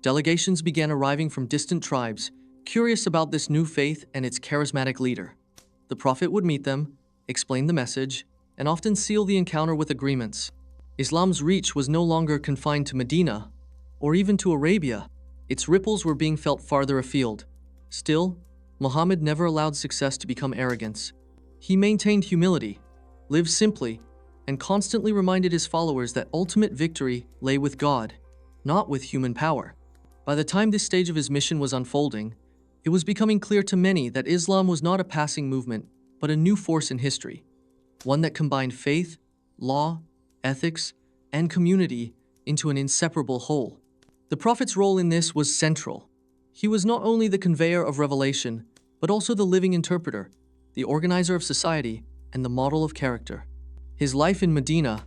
Delegations began arriving from distant tribes, curious about this new faith and its charismatic leader. The Prophet would meet them, explain the message, and often seal the encounter with agreements. Islam's reach was no longer confined to Medina, or even to Arabia. Its ripples were being felt farther afield. Still, Muhammad never allowed success to become arrogance. He maintained humility, lived simply, and constantly reminded his followers that ultimate victory lay with God, not with human power. By the time this stage of his mission was unfolding, it was becoming clear to many that Islam was not a passing movement, but a new force in history, one that combined faith, law, ethics, and community into an inseparable whole. The Prophet's role in this was central. He was not only the conveyor of revelation, but also the living interpreter, the organizer of society, and the model of character. His life in Medina,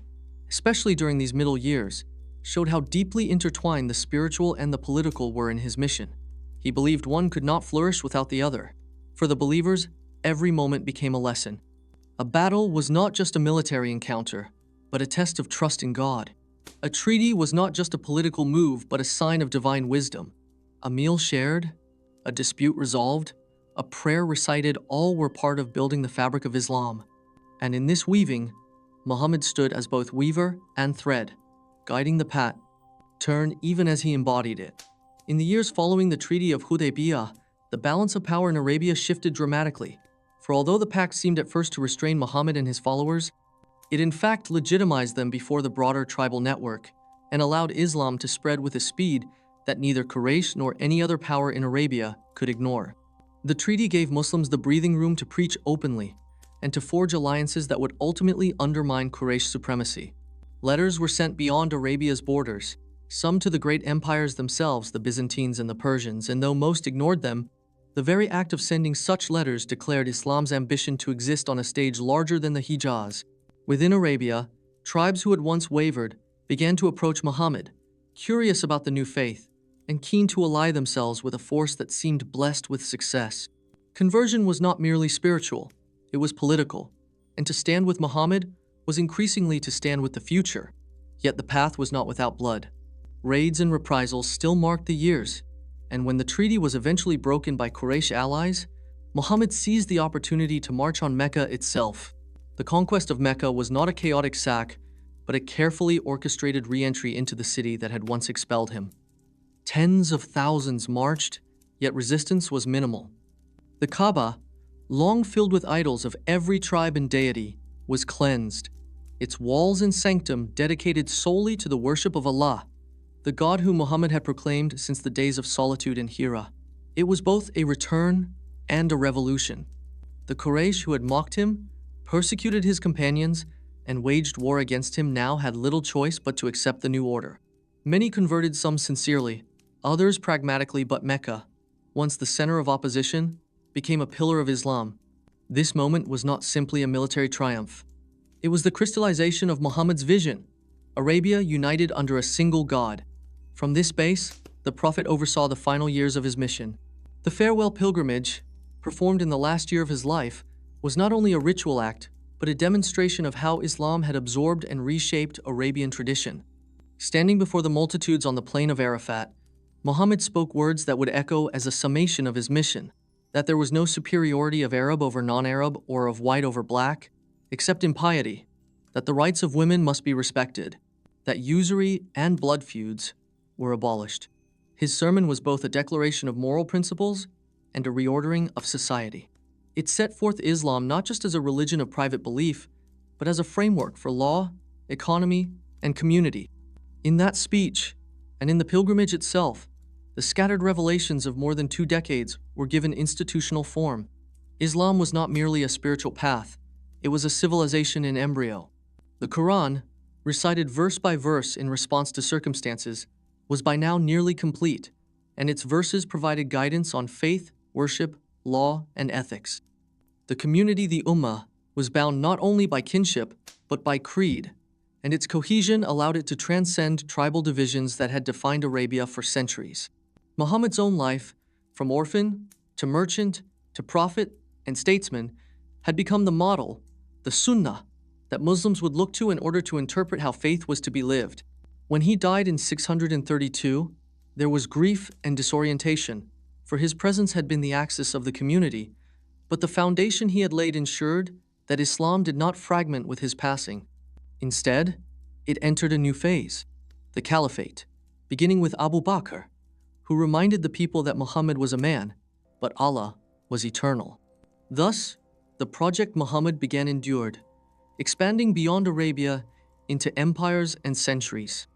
especially during these middle years, showed how deeply intertwined the spiritual and the political were in his mission. He believed one could not flourish without the other. For the believers, every moment became a lesson. A battle was not just a military encounter, but a test of trust in God. A treaty was not just a political move, but a sign of divine wisdom. A meal shared, a dispute resolved, a prayer recited, all were part of building the fabric of Islam. And in this weaving, Muhammad stood as both weaver and thread, guiding the pattern even as he embodied it. In the years following the Treaty of Hudaybiyah, the balance of power in Arabia shifted dramatically. For although the pact seemed at first to restrain Muhammad and his followers, it in fact legitimized them before the broader tribal network and allowed Islam to spread with a speed that neither Quraysh nor any other power in Arabia could ignore. The treaty gave Muslims the breathing room to preach openly and to forge alliances that would ultimately undermine Quraysh supremacy. Letters were sent beyond Arabia's borders, some to the great empires themselves, the Byzantines and the Persians, and though most ignored them, the very act of sending such letters declared Islam's ambition to exist on a stage larger than the Hijaz. Within Arabia, tribes who had once wavered began to approach Muhammad, curious about the new faith, and keen to ally themselves with a force that seemed blessed with success. Conversion was not merely spiritual, it was political, and to stand with Muhammad was increasingly to stand with the future. Yet the path was not without blood. Raids and reprisals still marked the years, and when the treaty was eventually broken by Quraysh allies, Muhammad seized the opportunity to march on Mecca itself. The conquest of Mecca was not a chaotic sack, but a carefully orchestrated re-entry into the city that had once expelled him. Tens of thousands marched, yet resistance was minimal. The Kaaba, long filled with idols of every tribe and deity, was cleansed, its walls and sanctum dedicated solely to the worship of Allah, the God whom Muhammad had proclaimed since the days of solitude in Hira. It was both a return and a revolution. The Quraysh who had mocked him, persecuted his companions, and waged war against him now had little choice but to accept the new order. Many converted, some sincerely, others pragmatically, but Mecca, once the center of opposition, became a pillar of Islam. This moment was not simply a military triumph. It was the crystallization of Muhammad's vision, Arabia united under a single God. From this base, the Prophet oversaw the final years of his mission. The farewell pilgrimage, performed in the last year of his life, was not only a ritual act, but a demonstration of how Islam had absorbed and reshaped Arabian tradition. Standing before the multitudes on the plain of Arafat, Muhammad spoke words that would echo as a summation of his mission, that there was no superiority of Arab over non-Arab or of white over black, except in piety, that the rights of women must be respected, that usury and blood feuds were abolished. His sermon was both a declaration of moral principles and a reordering of society. It set forth Islam not just as a religion of private belief, but as a framework for law, economy, and community. In that speech, and in the pilgrimage itself, the scattered revelations of more than 2 decades were given institutional form. Islam was not merely a spiritual path, it was a civilization in embryo. The Quran, recited verse by verse in response to circumstances, was by now nearly complete, and its verses provided guidance on faith, worship, law, and ethics. The community, the Ummah, was bound not only by kinship, but by creed, and its cohesion allowed it to transcend tribal divisions that had defined Arabia for centuries. Muhammad's own life, from orphan to merchant to prophet and statesman, had become the model, the sunnah, that Muslims would look to in order to interpret how faith was to be lived. When he died in 632, there was grief and disorientation, for his presence had been the axis of the community, but the foundation he had laid ensured that Islam did not fragment with his passing. Instead, it entered a new phase, the caliphate, beginning with Abu Bakr, who reminded the people that Muhammad was a man, but Allah was eternal. Thus, the project Muhammad began endured, expanding beyond Arabia into empires and centuries.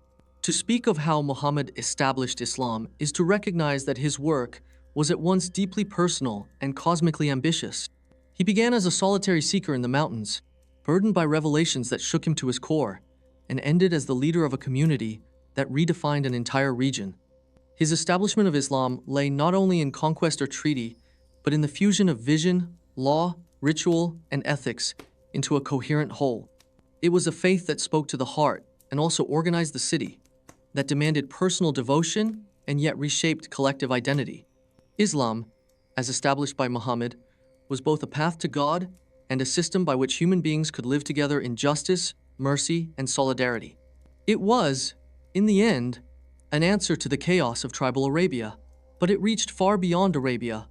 To speak of how Muhammad established Islam is to recognize that his work was at once deeply personal and cosmically ambitious. He began as a solitary seeker in the mountains, burdened by revelations that shook him to his core, and ended as the leader of a community that redefined an entire region. His establishment of Islam lay not only in conquest or treaty, but in the fusion of vision, law, ritual, and ethics into a coherent whole. It was a faith that spoke to the heart and also organized the city, that demanded personal devotion and yet reshaped collective identity. Islam, as established by Muhammad, was both a path to God and a system by which human beings could live together in justice, mercy, and solidarity. It was, in the end, an answer to the chaos of tribal Arabia, but it reached far beyond Arabia,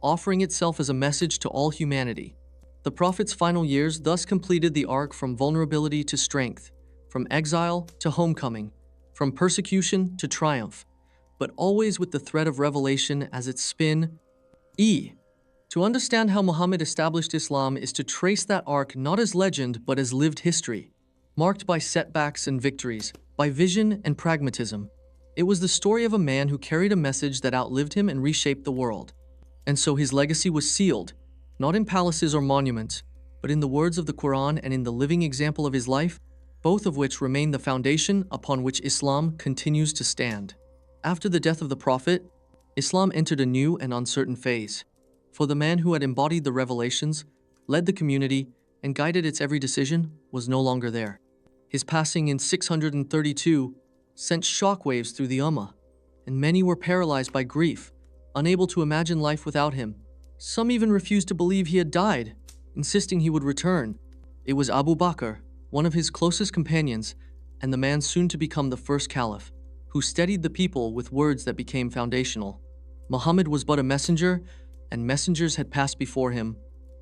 offering itself as a message to all humanity. The Prophet's final years thus completed the arc from vulnerability to strength, from exile to homecoming, from persecution to triumph, but always with the thread of revelation as its spin. To understand how Muhammad established Islam is to trace that arc not as legend but as lived history, marked by setbacks and victories, by vision and pragmatism. It was the story of a man who carried a message that outlived him and reshaped the world. And so his legacy was sealed, not in palaces or monuments, but in the words of the Quran and in the living example of his life, both of which remain the foundation upon which Islam continues to stand. After the death of the Prophet, Islam entered a new and uncertain phase. For the man who had embodied the revelations, led the community, and guided its every decision was no longer there. His passing in 632 sent shockwaves through the Ummah, and many were paralyzed by grief, unable to imagine life without him. Some even refused to believe he had died, insisting he would return. It was Abu Bakr, one of his closest companions, and the man soon to become the first caliph, who steadied the people with words that became foundational. Muhammad was but a messenger, and messengers had passed before him,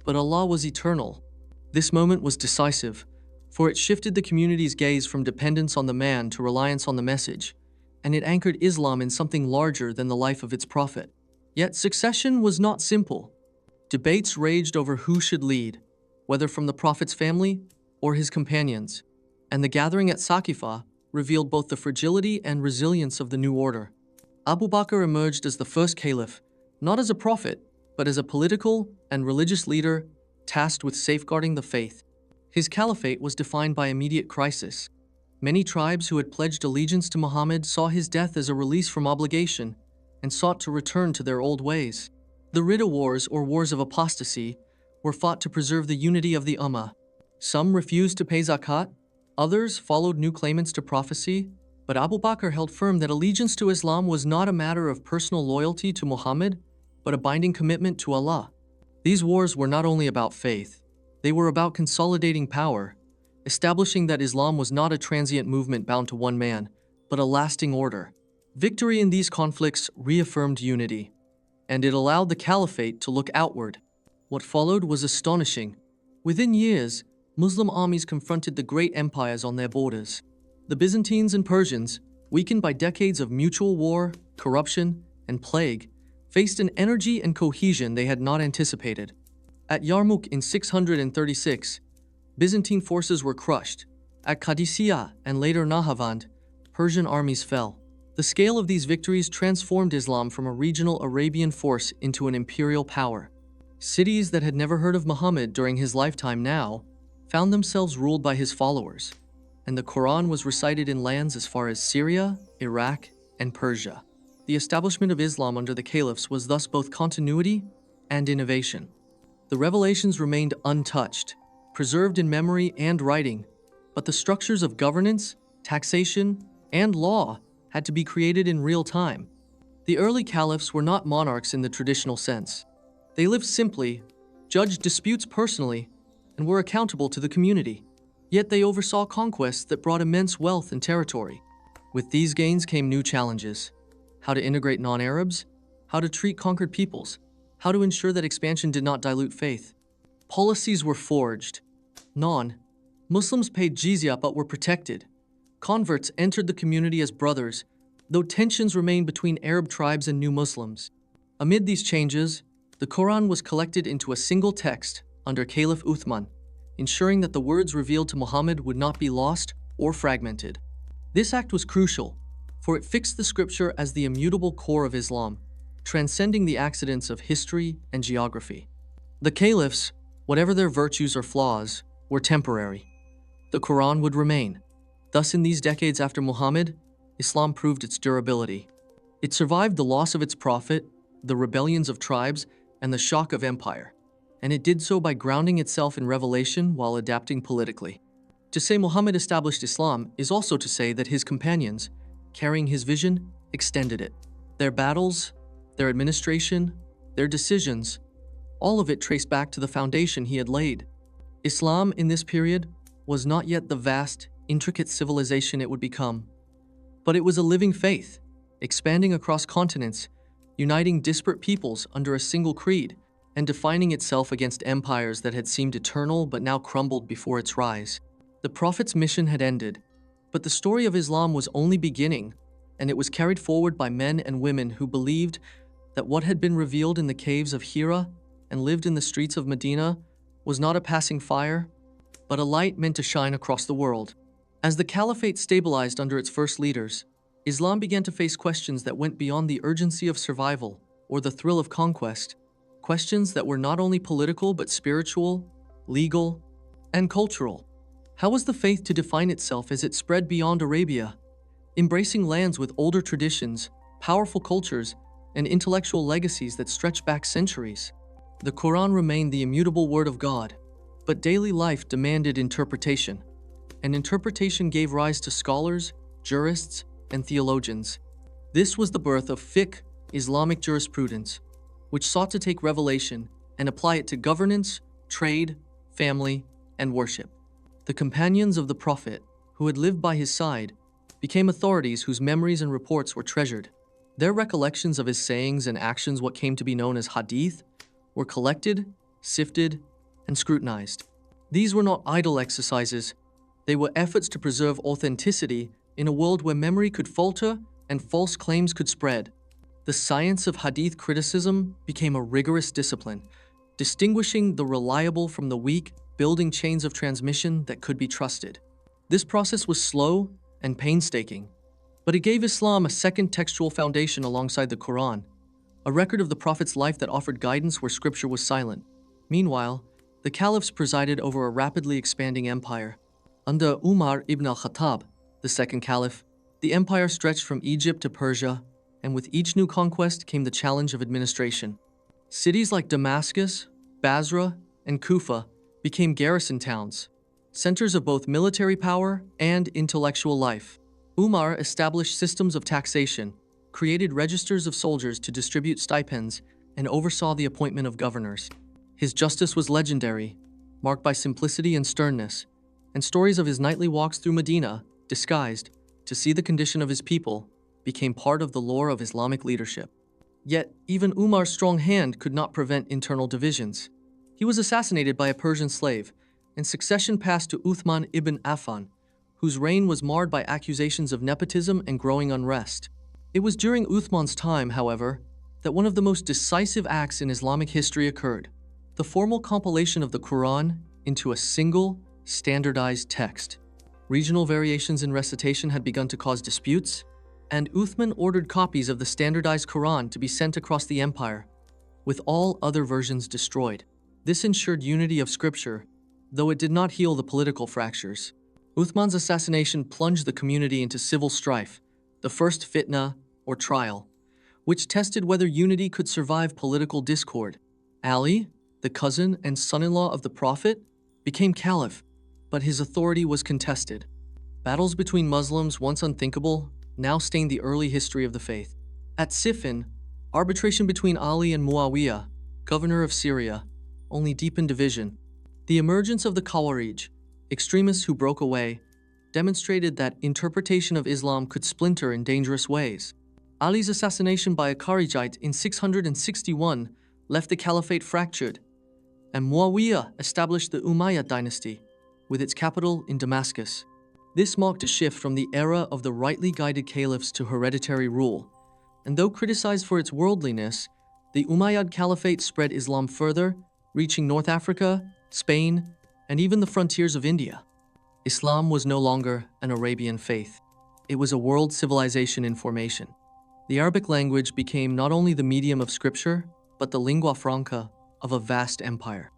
but Allah was eternal. This moment was decisive, for it shifted the community's gaze from dependence on the man to reliance on the message, and it anchored Islam in something larger than the life of its prophet. Yet succession was not simple. Debates raged over who should lead, whether from the prophet's family or his companions, and the gathering at Saqifa revealed both the fragility and resilience of the new order. Abu Bakr emerged as the first caliph, not as a prophet, but as a political and religious leader tasked with safeguarding the faith. His caliphate was defined by immediate crisis. Many tribes who had pledged allegiance to Muhammad saw his death as a release from obligation, and sought to return to their old ways. The Ridda Wars, or Wars of Apostasy, were fought to preserve the unity of the Ummah. Some refused to pay zakat, others followed new claimants to prophecy, but Abu Bakr held firm that allegiance to Islam was not a matter of personal loyalty to Muhammad, but a binding commitment to Allah. These wars were not only about faith, they were about consolidating power, establishing that Islam was not a transient movement bound to one man, but a lasting order. Victory in these conflicts reaffirmed unity, and it allowed the caliphate to look outward. What followed was astonishing. Within years, Muslim armies confronted the great empires on their borders. The Byzantines and Persians, weakened by decades of mutual war, corruption, and plague, faced an energy and cohesion they had not anticipated. At Yarmouk in 636, Byzantine forces were crushed. At Qadisiyah and later Nahavand, Persian armies fell. The scale of these victories transformed Islam from a regional Arabian force into an imperial power. Cities that had never heard of Muhammad during his lifetime now found themselves ruled by his followers, and the Quran was recited in lands as far as Syria, Iraq, and Persia. The establishment of Islam under the caliphs was thus both continuity and innovation. The revelations remained untouched, preserved in memory and writing, but the structures of governance, taxation, and law had to be created in real time. The early caliphs were not monarchs in the traditional sense. They lived simply, judged disputes personally, and were accountable to the community. Yet they oversaw conquests that brought immense wealth and territory. With these gains came new challenges: how to integrate non-Arabs, how to treat conquered peoples, how to ensure that expansion did not dilute faith. Policies were forged. Non-Muslims paid jizya but were protected. Converts entered the community as brothers, though tensions remained between Arab tribes and new Muslims. Amid these changes, the Quran was collected into a single text under Caliph Uthman, ensuring that the words revealed to Muhammad would not be lost or fragmented. This act was crucial, for it fixed the scripture as the immutable core of Islam, transcending the accidents of history and geography. The caliphs, whatever their virtues or flaws, were temporary. The Quran would remain. Thus, in these decades after Muhammad, Islam proved its durability. It survived the loss of its prophet, the rebellions of tribes, and the shock of empire, and it did so by grounding itself in revelation while adapting politically. To say Muhammad established Islam is also to say that his companions, carrying his vision, extended it. Their battles, their administration, their decisions, all of it traced back to the foundation he had laid. Islam in this period was not yet the vast, intricate civilization it would become, but it was a living faith, expanding across continents, uniting disparate peoples under a single creed, and defining itself against empires that had seemed eternal but now crumbled before its rise. The Prophet's mission had ended, but the story of Islam was only beginning, and it was carried forward by men and women who believed that what had been revealed in the caves of Hira and lived in the streets of Medina was not a passing fire, but a light meant to shine across the world. As the caliphate stabilized under its first leaders, Islam began to face questions that went beyond the urgency of survival or the thrill of conquest, questions that were not only political but spiritual, legal, and cultural. How was the faith to define itself as it spread beyond Arabia, embracing lands with older traditions, powerful cultures, and intellectual legacies that stretched back centuries? The Quran remained the immutable word of God, but daily life demanded interpretation, and interpretation gave rise to scholars, jurists, and theologians. This was the birth of fiqh, Islamic jurisprudence, which sought to take revelation and apply it to governance, trade, family, and worship. The companions of the Prophet, who had lived by his side, became authorities whose memories and reports were treasured. Their recollections of his sayings and actions, what came to be known as hadith, were collected, sifted, and scrutinized. These were not idle exercises. They were efforts to preserve authenticity in a world where memory could falter and false claims could spread. The science of hadith criticism became a rigorous discipline, distinguishing the reliable from the weak, building chains of transmission that could be trusted. This process was slow and painstaking, but it gave Islam a second textual foundation alongside the Quran, a record of the Prophet's life that offered guidance where scripture was silent. Meanwhile, the caliphs presided over a rapidly expanding empire. Under Umar ibn al-Khattab, the second caliph, the empire stretched from Egypt to Persia, and with each new conquest came the challenge of administration. Cities like Damascus, Basra, and Kufa became garrison towns, centers of both military power and intellectual life. Umar established systems of taxation, created registers of soldiers to distribute stipends, and oversaw the appointment of governors. His justice was legendary, marked by simplicity and sternness, and stories of his nightly walks through Medina, disguised, to see the condition of his people, became part of the lore of Islamic leadership. Yet, even Umar's strong hand could not prevent internal divisions. He was assassinated by a Persian slave, and succession passed to Uthman ibn Affan, whose reign was marred by accusations of nepotism and growing unrest. It was during Uthman's time, however, that one of the most decisive acts in Islamic history occurred: the formal compilation of the Quran into a single, standardized text. Regional variations in recitation had begun to cause disputes, and Uthman ordered copies of the standardized Quran to be sent across the empire, with all other versions destroyed. This ensured unity of scripture, though it did not heal the political fractures. Uthman's assassination plunged the community into civil strife, the first fitna, or trial, which tested whether unity could survive political discord. Ali, the cousin and son-in-law of the Prophet, became caliph, but his authority was contested. Battles between Muslims, once unthinkable, now stained the early history of the faith. At Siffin, arbitration between Ali and Muawiyah, governor of Syria, only deepened division. The emergence of the Khawarij, extremists who broke away, demonstrated that interpretation of Islam could splinter in dangerous ways. Ali's assassination by a Kharijite in 661 left the caliphate fractured, and Muawiyah established the Umayyad dynasty, with its capital in Damascus. This marked a shift from the era of the rightly guided caliphs to hereditary rule, and though criticized for its worldliness, the Umayyad Caliphate spread Islam further, reaching North Africa, Spain, and even the frontiers of India. Islam was no longer an Arabian faith. It was a world civilization in formation. The Arabic language became not only the medium of scripture, but the lingua franca of a vast empire.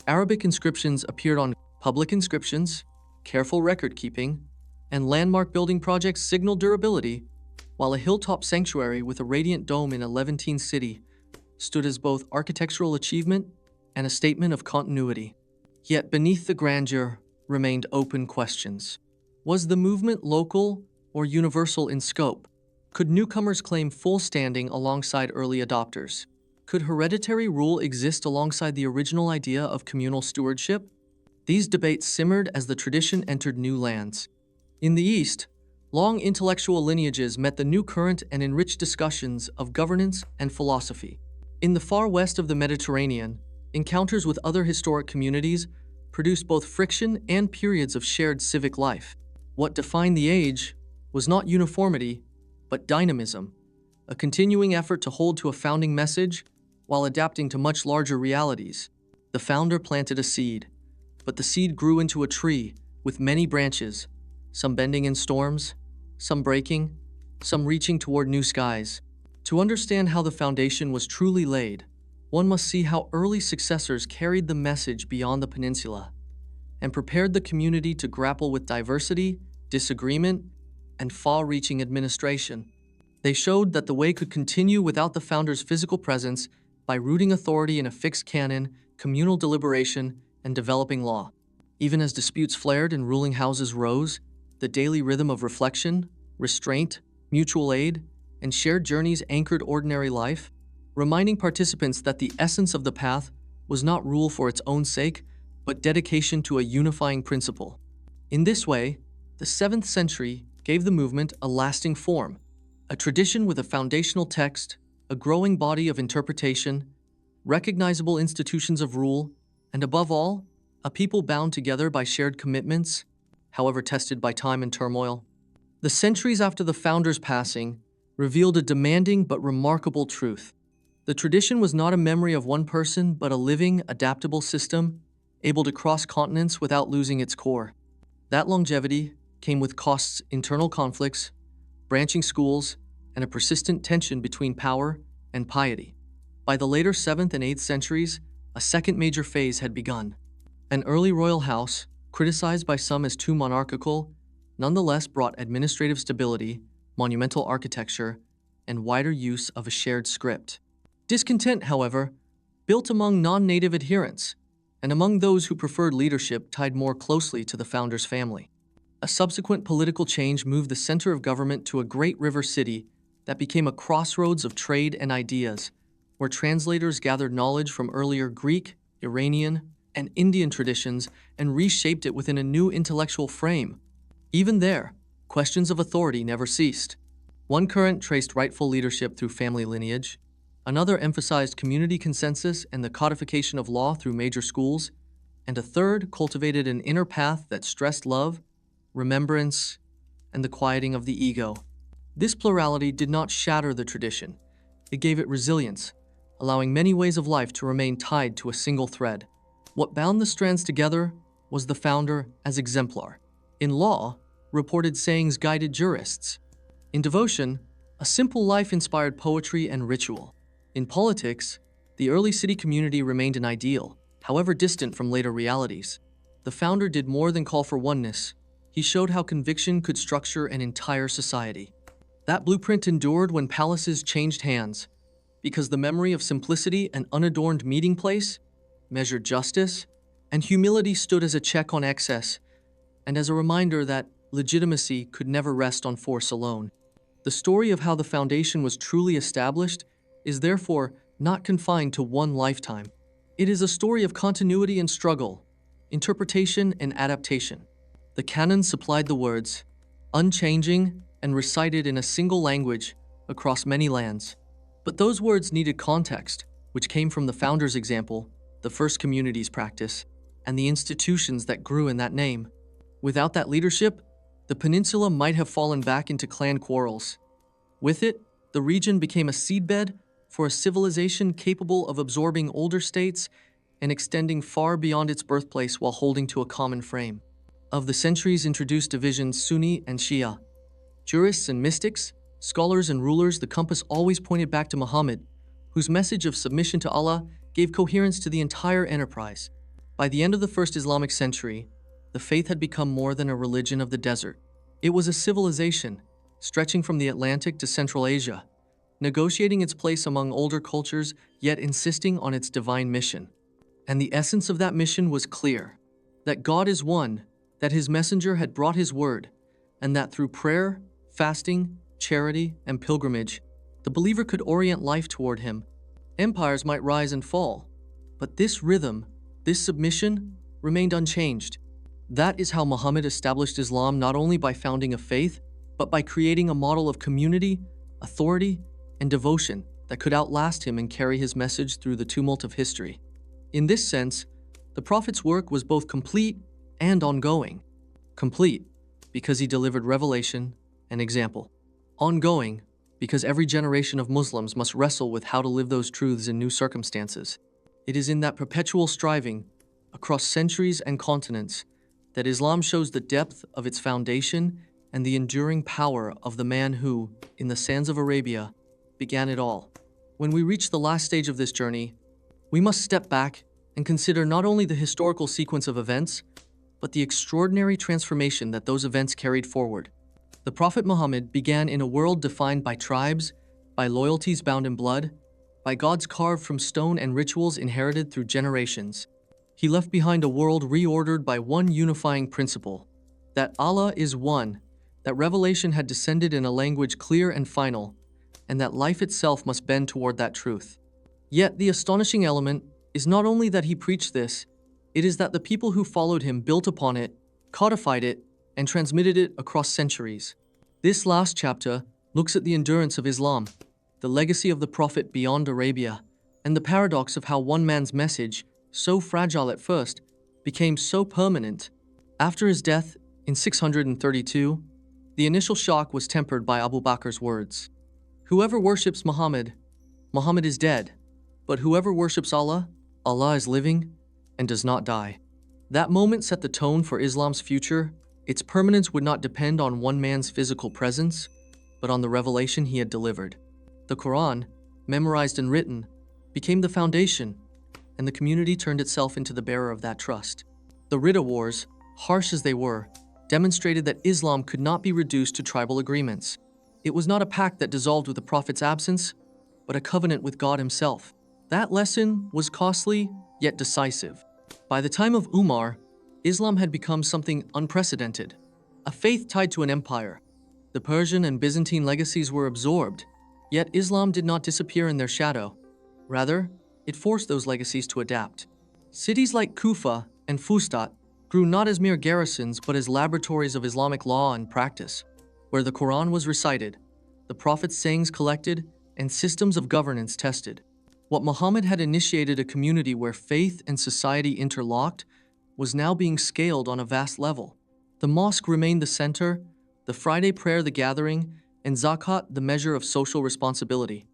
Arabic inscriptions appeared on public inscriptions, careful record-keeping, and landmark building projects signaled durability, while a hilltop sanctuary with a radiant dome in a Levantine city stood as both architectural achievement and a statement of continuity. Yet beneath the grandeur remained open questions. Was the movement local or universal in scope? Could newcomers claim full standing alongside early adopters? Could hereditary rule exist alongside the original idea of communal stewardship? These debates simmered as the tradition entered new lands. In the East, long intellectual lineages met the new current and enriched discussions of governance and philosophy. In the far west of the Mediterranean, encounters with other historic communities produced both friction and periods of shared civic life. What defined the age was not uniformity, but dynamism, a continuing effort to hold to a founding message while adapting to much larger realities. The founder planted a seed, but the seed grew into a tree with many branches, some bending in storms, some breaking, some reaching toward new skies. To understand how the foundation was truly laid, one must see how early successors carried the message beyond the peninsula and prepared the community to grapple with diversity, disagreement, and far-reaching administration. They showed that the way could continue without the founder's physical presence by rooting authority in a fixed canon, communal deliberation, and developing law. Even as disputes flared and ruling houses rose, the daily rhythm of reflection, restraint, mutual aid, and shared journeys anchored ordinary life, reminding participants that the essence of the path was not rule for its own sake, but dedication to a unifying principle. In this way, the 7th century gave the movement a lasting form, a tradition with a foundational text, a growing body of interpretation, recognizable institutions of rule, and above all, a people bound together by shared commitments, however tested by time and turmoil. The centuries after the founder's passing revealed a demanding but remarkable truth. The tradition was not a memory of one person, but a living, adaptable system, able to cross continents without losing its core. That longevity came with costs, internal conflicts, branching schools, and a persistent tension between power and piety. By the later 7th and 8th centuries, a second major phase had begun. An early royal house, criticized by some as too monarchical, nonetheless brought administrative stability, monumental architecture, and wider use of a shared script. Discontent, however, built among non-native adherents and among those who preferred leadership tied more closely to the founder's family. A subsequent political change moved the center of government to a great river city that became a crossroads of trade and ideas, where translators gathered knowledge from earlier Greek, Iranian, and Indian traditions and reshaped it within a new intellectual frame. Even there, questions of authority never ceased. One current traced rightful leadership through family lineage, another emphasized community consensus and the codification of law through major schools, and a third cultivated an inner path that stressed love, remembrance, and the quieting of the ego. This plurality did not shatter the tradition. It gave it resilience, allowing many ways of life to remain tied to a single thread. What bound the strands together was the founder as exemplar. In law, reported sayings guided jurists. In devotion, a simple life inspired poetry and ritual. In politics, the early city community remained an ideal, however distant from later realities. The founder did more than call for oneness. He showed how conviction could structure an entire society. That blueprint endured when palaces changed hands, because the memory of simplicity and unadorned meeting place measured justice, and humility stood as a check on excess, and as a reminder that legitimacy could never rest on force alone. The story of how the foundation was truly established is therefore not confined to one lifetime. It is a story of continuity and struggle, interpretation and adaptation. The canon supplied the words, unchanging and recited in a single language across many lands. But those words needed context, which came from the founder's example, the first community's practice, and the institutions that grew in that name. Without that leadership, the peninsula might have fallen back into clan quarrels. With it, the region became a seedbed for a civilization capable of absorbing older states and extending far beyond its birthplace while holding to a common frame. Of the centuries introduced divisions Sunni and Shia, jurists and mystics, scholars and rulers, the compass always pointed back to Muhammad, whose message of submission to Allah gave coherence to the entire enterprise. By the end of the first Islamic century, the faith had become more than a religion of the desert. It was a civilization, stretching from the Atlantic to Central Asia, negotiating its place among older cultures, yet insisting on its divine mission. And the essence of that mission was clear, that God is one, that his messenger had brought his word, and that through prayer, fasting, charity, and pilgrimage, the believer could orient life toward him. Empires might rise and fall, but this rhythm, this submission, remained unchanged. That is how Muhammad established Islam, not only by founding a faith, but by creating a model of community, authority, and devotion that could outlast him and carry his message through the tumult of history. In this sense, the Prophet's work was both complete and ongoing. Complete, because he delivered revelation and example. Ongoing, because every generation of Muslims must wrestle with how to live those truths in new circumstances. It is in that perpetual striving, across centuries and continents, that Islam shows the depth of its foundation and the enduring power of the man who, in the sands of Arabia, began it all. When we reach the last stage of this journey, we must step back and consider not only the historical sequence of events, but the extraordinary transformation that those events carried forward. The Prophet Muhammad began in a world defined by tribes, by loyalties bound in blood, by gods carved from stone and rituals inherited through generations. He left behind a world reordered by one unifying principle, that Allah is one, that revelation had descended in a language clear and final, and that life itself must bend toward that truth. Yet the astonishing element is not only that he preached this, it is that the people who followed him built upon it, codified it, and transmitted it across centuries. This last chapter looks at the endurance of Islam, the legacy of the Prophet beyond Arabia, and the paradox of how one man's message, so fragile at first, became so permanent. After his death in 632, the initial shock was tempered by Abu Bakr's words. Whoever worships Muhammad, Muhammad is dead, but whoever worships Allah, Allah is living and does not die. That moment set the tone for Islam's future. Its permanence would not depend on one man's physical presence, but on the revelation he had delivered. The Quran, memorized and written, became the foundation, and the community turned itself into the bearer of that trust. The Ridda Wars, harsh as they were, demonstrated that Islam could not be reduced to tribal agreements. It was not a pact that dissolved with the Prophet's absence, but a covenant with God himself. That lesson was costly, yet decisive. By the time of Umar, Islam had become something unprecedented, a faith tied to an empire. The Persian and Byzantine legacies were absorbed, yet Islam did not disappear in their shadow. Rather, it forced those legacies to adapt. Cities like Kufa and Fustat grew not as mere garrisons but as laboratories of Islamic law and practice, where the Quran was recited, the Prophet's sayings collected, and systems of governance tested. What Muhammad had initiated, a community where faith and society interlocked, was now being scaled on a vast level. The mosque remained the center, the Friday prayer the gathering, and zakat the measure of social responsibility.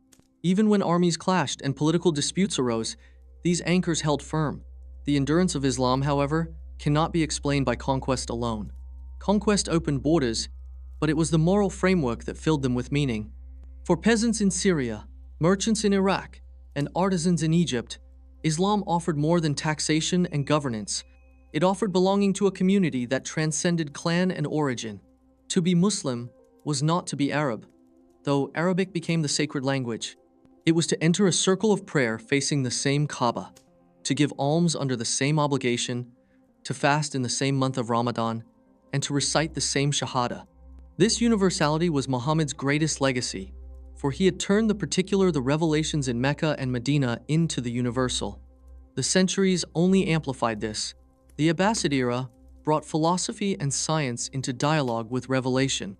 Even when armies clashed and political disputes arose, these anchors held firm. The endurance of Islam, however, cannot be explained by conquest alone. Conquest opened borders, but it was the moral framework that filled them with meaning. For peasants in Syria, merchants in Iraq, and artisans in Egypt, Islam offered more than taxation and governance. It offered belonging to a community that transcended clan and origin. To be Muslim was not to be Arab, though Arabic became the sacred language. It was to enter a circle of prayer facing the same Kaaba, to give alms under the same obligation, to fast in the same month of Ramadan, and to recite the same Shahada. This universality was Muhammad's greatest legacy, for he had turned the revelations in Mecca and Medina into the universal. The centuries only amplified this. The Abbasid era brought philosophy and science into dialogue with revelation.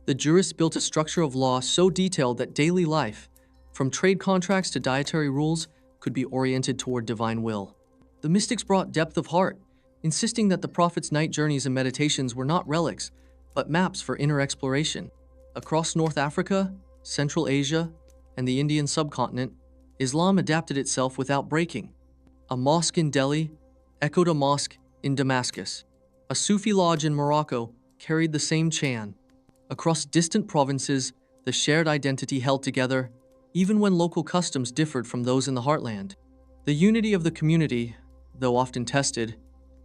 The jurists built a structure of law so detailed that daily life, from trade contracts to dietary rules, could be oriented toward divine will. The mystics brought depth of heart, insisting that the Prophet's night journeys and meditations were not relics, but maps for inner exploration. Across North Africa, Central Asia, and the Indian subcontinent, Islam adapted itself without breaking. A mosque in Delhi echoed a mosque in Damascus. A Sufi lodge in Morocco carried the same chant. Across distant provinces, the shared identity held together, even when local customs differed from those in the heartland. The unity of the community, though often tested,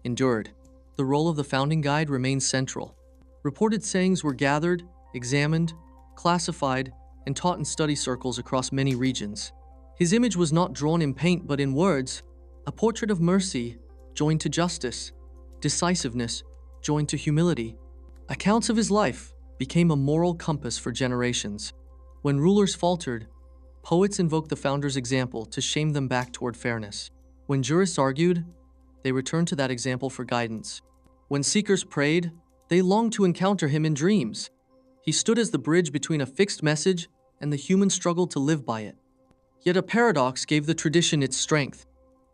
endured. The role of the founding guide remained central. Reported sayings were gathered, examined, classified, and taught in study circles across many regions. His image was not drawn in paint but in words, a portrait of mercy joined to justice, decisiveness joined to humility. Accounts of his life became a moral compass for generations. When rulers faltered, poets invoked the founder's example to shame them back toward fairness. When jurists argued, they returned to that example for guidance. When seekers prayed, they longed to encounter him in dreams. He stood as the bridge between a fixed message and the human struggle to live by it. Yet a paradox gave the tradition its strength.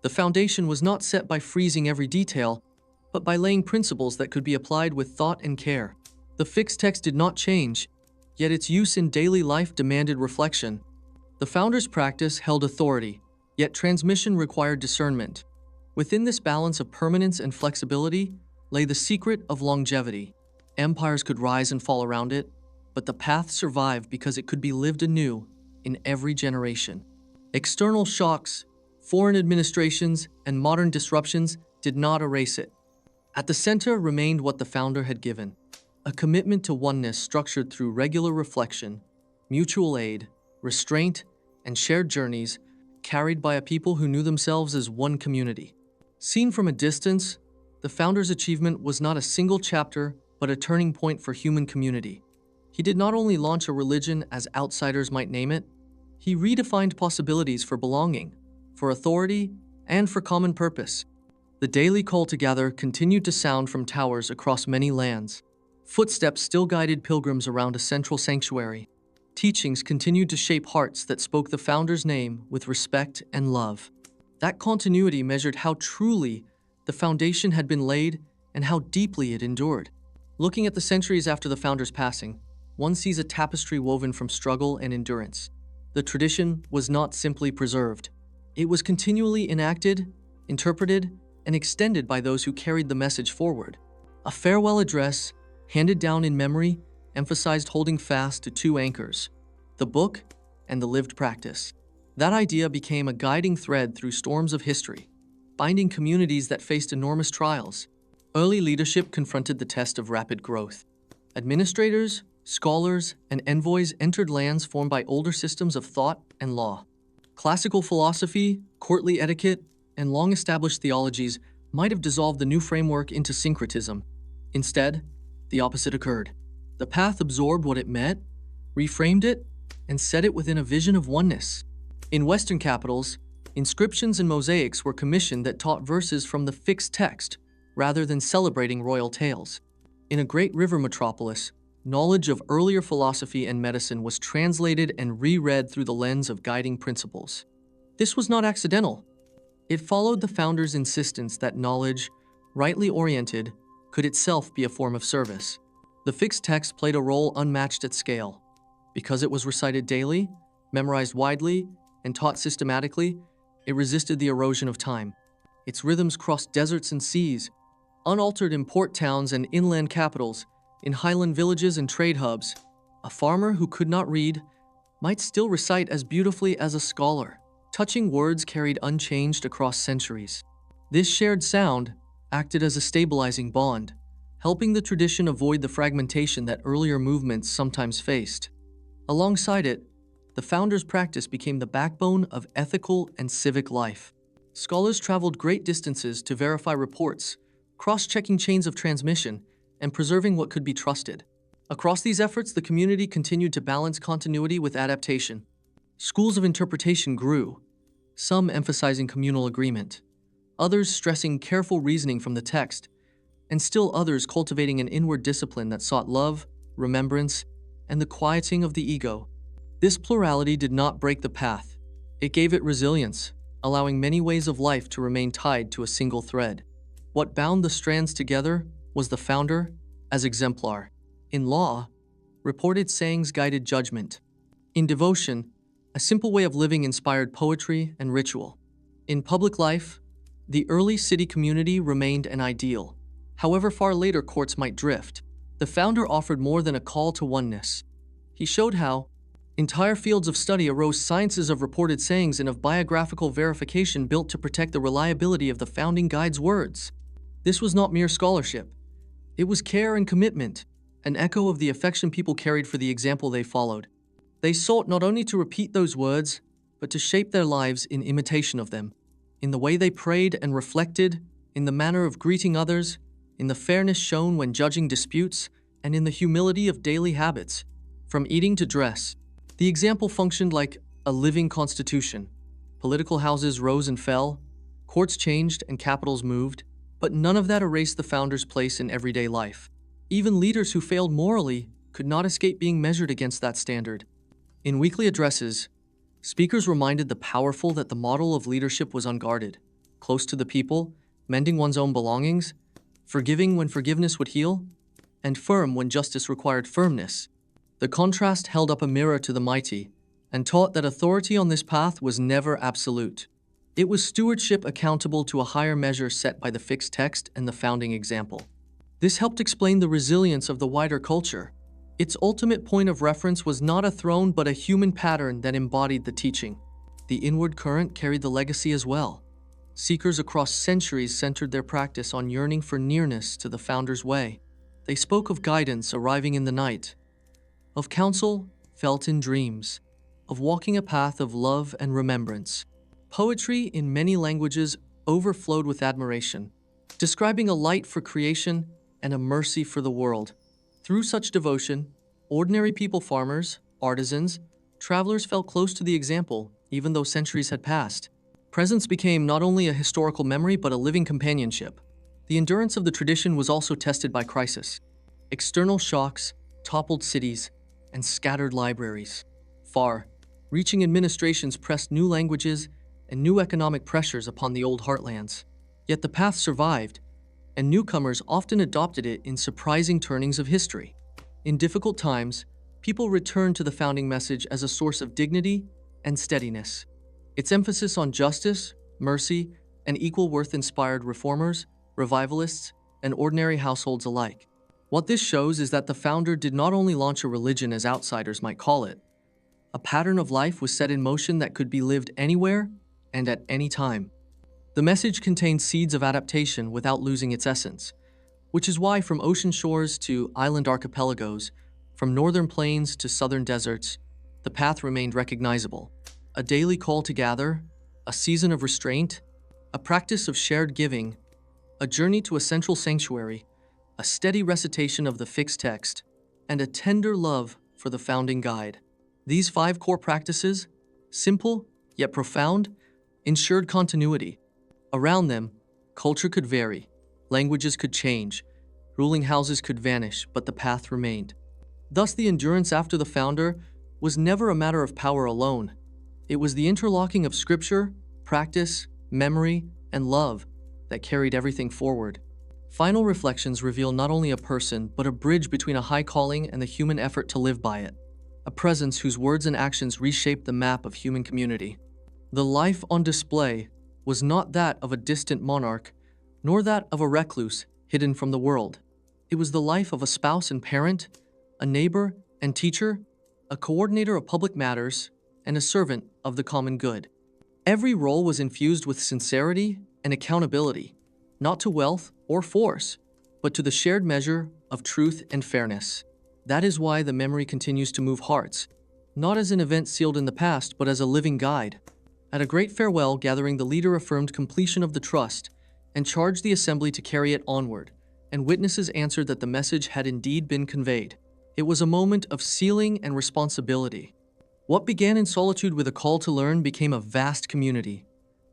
The foundation was not set by freezing every detail, but by laying principles that could be applied with thought and care. The fixed text did not change, yet its use in daily life demanded reflection. The founder's practice held authority, yet transmission required discernment. Within this balance of permanence and flexibility lay the secret of longevity. Empires could rise and fall around it, but the path survived because it could be lived anew in every generation. External shocks, foreign administrations, and modern disruptions did not erase it. At the center remained what the founder had given, a commitment to oneness structured through regular reflection, mutual aid, restraint, and shared journeys carried by a people who knew themselves as one community. Seen from a distance, the founder's achievement was not a single chapter, but a turning point for human community. He did not only launch a religion as outsiders might name it, he redefined possibilities for belonging, for authority, and for common purpose. The daily call to gather continued to sound from towers across many lands. Footsteps still guided pilgrims around a central sanctuary. Teachings continued to shape hearts that spoke the founder's name with respect and love. That continuity measured how truly the foundation had been laid and how deeply it endured. Looking at the centuries after the founder's passing, one sees a tapestry woven from struggle and endurance. The tradition was not simply preserved. It was continually enacted, interpreted, and extended by those who carried the message forward. A farewell address, handed down in memory, emphasized holding fast to two anchors, the book and the lived practice. That idea became a guiding thread through storms of history, binding communities that faced enormous trials. Early leadership confronted the test of rapid growth. Administrators, Scholars and envoys entered lands formed by older systems of thought and law. Classical philosophy, courtly etiquette, and long-established theologies might have dissolved the new framework into syncretism. Instead, the opposite occurred. The path absorbed what it met, reframed it, and set it within a vision of oneness. In Western capitals, inscriptions and mosaics were commissioned that taught verses from the fixed text, rather than celebrating royal tales. In a great river metropolis, knowledge of earlier philosophy and medicine was translated and reread through the lens of guiding principles. This was not accidental. It followed the founders' insistence that knowledge, rightly oriented, could itself be a form of service. The fixed text played a role unmatched at scale. Because it was recited daily, memorized widely, and taught systematically, it resisted the erosion of time. Its rhythms crossed deserts and seas, unaltered in port towns and inland capitals, in highland villages and trade hubs. A farmer who could not read might still recite as beautifully as a scholar, touching words carried unchanged across centuries. This shared sound acted as a stabilizing bond, helping the tradition avoid the fragmentation that earlier movements sometimes faced. Alongside it, the founders' practice became the backbone of ethical and civic life. Scholars traveled great distances to verify reports, cross-checking chains of transmission, and preserving what could be trusted. Across these efforts, the community continued to balance continuity with adaptation. Schools of interpretation grew, some emphasizing communal agreement, others stressing careful reasoning from the text, and still others cultivating an inward discipline that sought love, remembrance, and the quieting of the ego. This plurality did not break the path. It gave it resilience, allowing many ways of life to remain tied to a single thread. What bound the strands together was the founder as exemplar. In law, reported sayings guided judgment. In devotion, a simple way of living inspired poetry and ritual. In public life, the early city community remained an ideal. However far later courts might drift, the founder offered more than a call to oneness. He showed how entire fields of study arose, sciences of reported sayings and of biographical verification built to protect the reliability of the founding guide's words. This was not mere scholarship. It was care and commitment, an echo of the affection people carried for the example they followed. They sought not only to repeat those words, but to shape their lives in imitation of them, in the way they prayed and reflected, in the manner of greeting others, in the fairness shown when judging disputes, and in the humility of daily habits, from eating to dress. The example functioned like a living constitution. Political houses rose and fell, courts changed and capitals moved, but none of that erased the founder's place in everyday life. Even leaders who failed morally could not escape being measured against that standard. In weekly addresses, speakers reminded the powerful that the model of leadership was unguarded, close to the people, mending one's own belongings, forgiving when forgiveness would heal, and firm when justice required firmness. The contrast held up a mirror to the mighty and taught that authority on this path was never absolute. It was stewardship accountable to a higher measure set by the fixed text and the founding example. This helped explain the resilience of the wider culture. Its ultimate point of reference was not a throne but a human pattern that embodied the teaching. The inward current carried the legacy as well. Seekers across centuries centered their practice on yearning for nearness to the founder's way. They spoke of guidance arriving in the night, of counsel felt in dreams, of walking a path of love and remembrance. Poetry in many languages overflowed with admiration, describing a light for creation and a mercy for the world. Through such devotion, ordinary people, farmers, artisans, travelers felt close to the example, even though centuries had passed. Presence became not only a historical memory but a living companionship. The endurance of the tradition was also tested by crisis. External shocks toppled cities and scattered libraries. Far-reaching administrations pressed new languages and new economic pressures upon the old heartlands. Yet the path survived, and newcomers often adopted it in surprising turnings of history. In difficult times, people returned to the founding message as a source of dignity and steadiness. Its emphasis on justice, mercy, and equal worth inspired reformers, revivalists, and ordinary households alike. What this shows is that the founder did not only launch a religion as outsiders might call it. A pattern of life was set in motion that could be lived anywhere and at any time. The message contained seeds of adaptation without losing its essence, which is why from ocean shores to island archipelagos, From northern plains to southern deserts, the path remained recognizable. A daily call to gather, a season of restraint, a practice of shared giving, a journey to a central sanctuary, a steady recitation of the fixed text, and a tender love for the founding guide. These 5 core practices, simple yet profound, ensured continuity. Around them, culture could vary, languages could change, ruling houses could vanish, but the path remained. Thus, the endurance after the founder was never a matter of power alone. It was the interlocking of scripture, practice, memory, and love that carried everything forward. Final reflections reveal not only a person, but a bridge between a high calling and the human effort to live by it. A presence whose words and actions reshaped the map of human community. The life on display was not that of a distant monarch, nor that of a recluse hidden from the world. It was the life of a spouse and parent, a neighbor and teacher, a coordinator of public matters, and a servant of the common good. Every role was infused with sincerity and accountability, not to wealth or force, but to the shared measure of truth and fairness. That is why the memory continues to move hearts, not as an event sealed in the past, but as a living guide. At a great farewell gathering, the leader affirmed completion of the trust and charged the assembly to carry it onward, and witnesses answered that the message had indeed been conveyed. It was a moment of sealing and responsibility. What began in solitude with a call to learn became a vast community,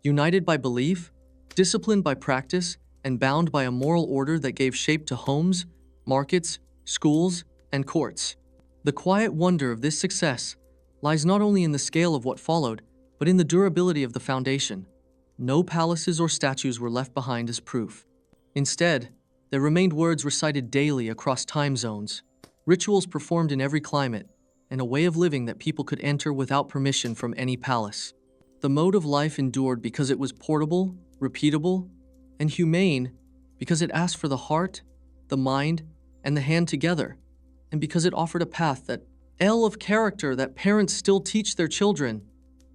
united by belief, disciplined by practice, and bound by a moral order that gave shape to homes, markets, schools, and courts. The quiet wonder of this success lies not only in the scale of what followed, but in the durability of the foundation. No palaces or statues were left behind as proof. Instead, there remained words recited daily across time zones, rituals performed in every climate, and a way of living that people could enter without permission from any palace. The mode of life endured because it was portable, repeatable, and humane, because it asked for the heart, the mind, and the hand together, and because it offered a path, that of character that parents still teach their children.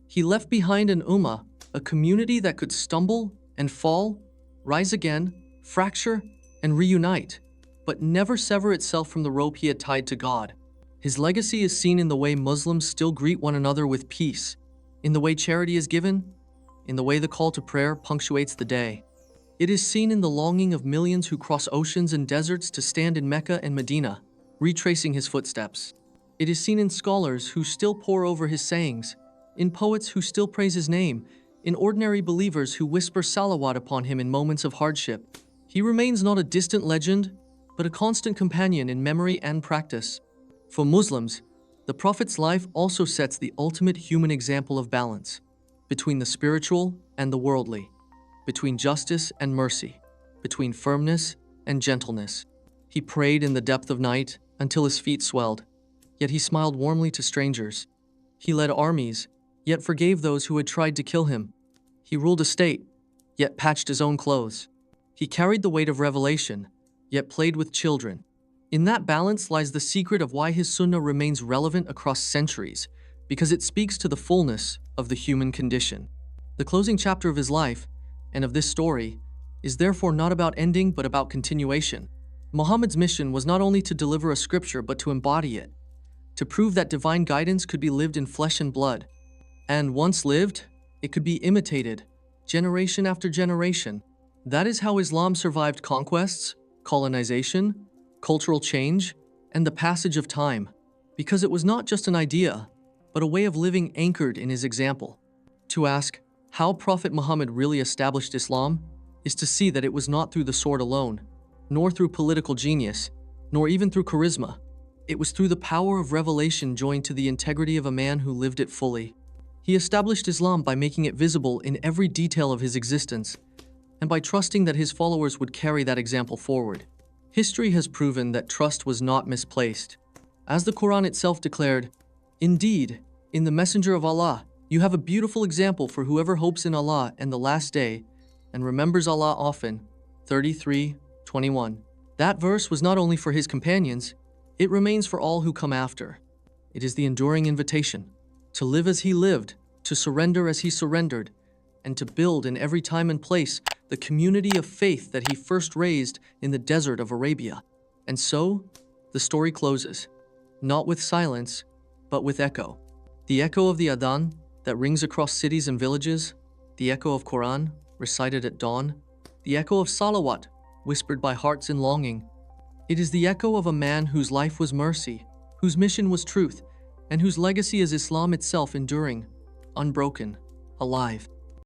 He left behind an ummah, a community that could stumble and fall, rise again, fracture, and reunite, but never sever itself from the rope he had tied to God. His legacy is seen in the way Muslims still greet one another with peace, in the way charity is given, in the way the call to prayer punctuates the day. It is seen in the longing of millions who cross oceans and deserts to stand in Mecca and Medina, retracing his footsteps. It is seen in scholars who still pore over his sayings, in poets who still praise his name, in ordinary believers who whisper salawat upon him in moments of hardship. He remains not a distant legend, but a constant companion in memory and practice. For Muslims, the Prophet's life also sets the ultimate human example of balance, between the spiritual and the worldly, between justice and mercy, between firmness and gentleness. He prayed in the depth of night until his feet swelled, yet he smiled warmly to strangers. He led armies, yet forgave those who had tried to kill him. He ruled a state, yet patched his own clothes. He carried the weight of revelation, yet played with children. In that balance lies the secret of why his sunnah remains relevant across centuries, because it speaks to the fullness of the human condition. The closing chapter of his life, and of this story, is therefore not about ending but about continuation. Muhammad's mission was not only to deliver a scripture but to embody it, to prove that divine guidance could be lived in flesh and blood. And once lived, it could be imitated, generation after generation. That is how Islam survived conquests, colonization, cultural change, and the passage of time, because it was not just an idea, but a way of living anchored in his example. To ask how Prophet Muhammad really established Islam is to see that it was not through the sword alone, nor through political genius, nor even through charisma. It was through the power of revelation joined to the integrity of a man who lived it fully. He established Islam by making it visible in every detail of his existence, and by trusting that his followers would carry that example forward. History has proven that trust was not misplaced. As the Quran itself declared, "Indeed, in the Messenger of Allah, you have a beautiful example for whoever hopes in Allah and the last day, and remembers Allah often." 33:21. That verse was not only for his companions, it remains for all who come after. It is the enduring invitation to live as he lived, to surrender as he surrendered, and to build in every time and place the community of faith that he first raised in the desert of Arabia. And so, the story closes. not with silence, but with echo. The echo of the Adhan that rings across cities and villages, the echo of Quran recited at dawn, the echo of Salawat whispered by hearts in longing. It is the echo of a man whose life was mercy, whose mission was truth, and whose legacy is Islam itself, enduring, unbroken, alive.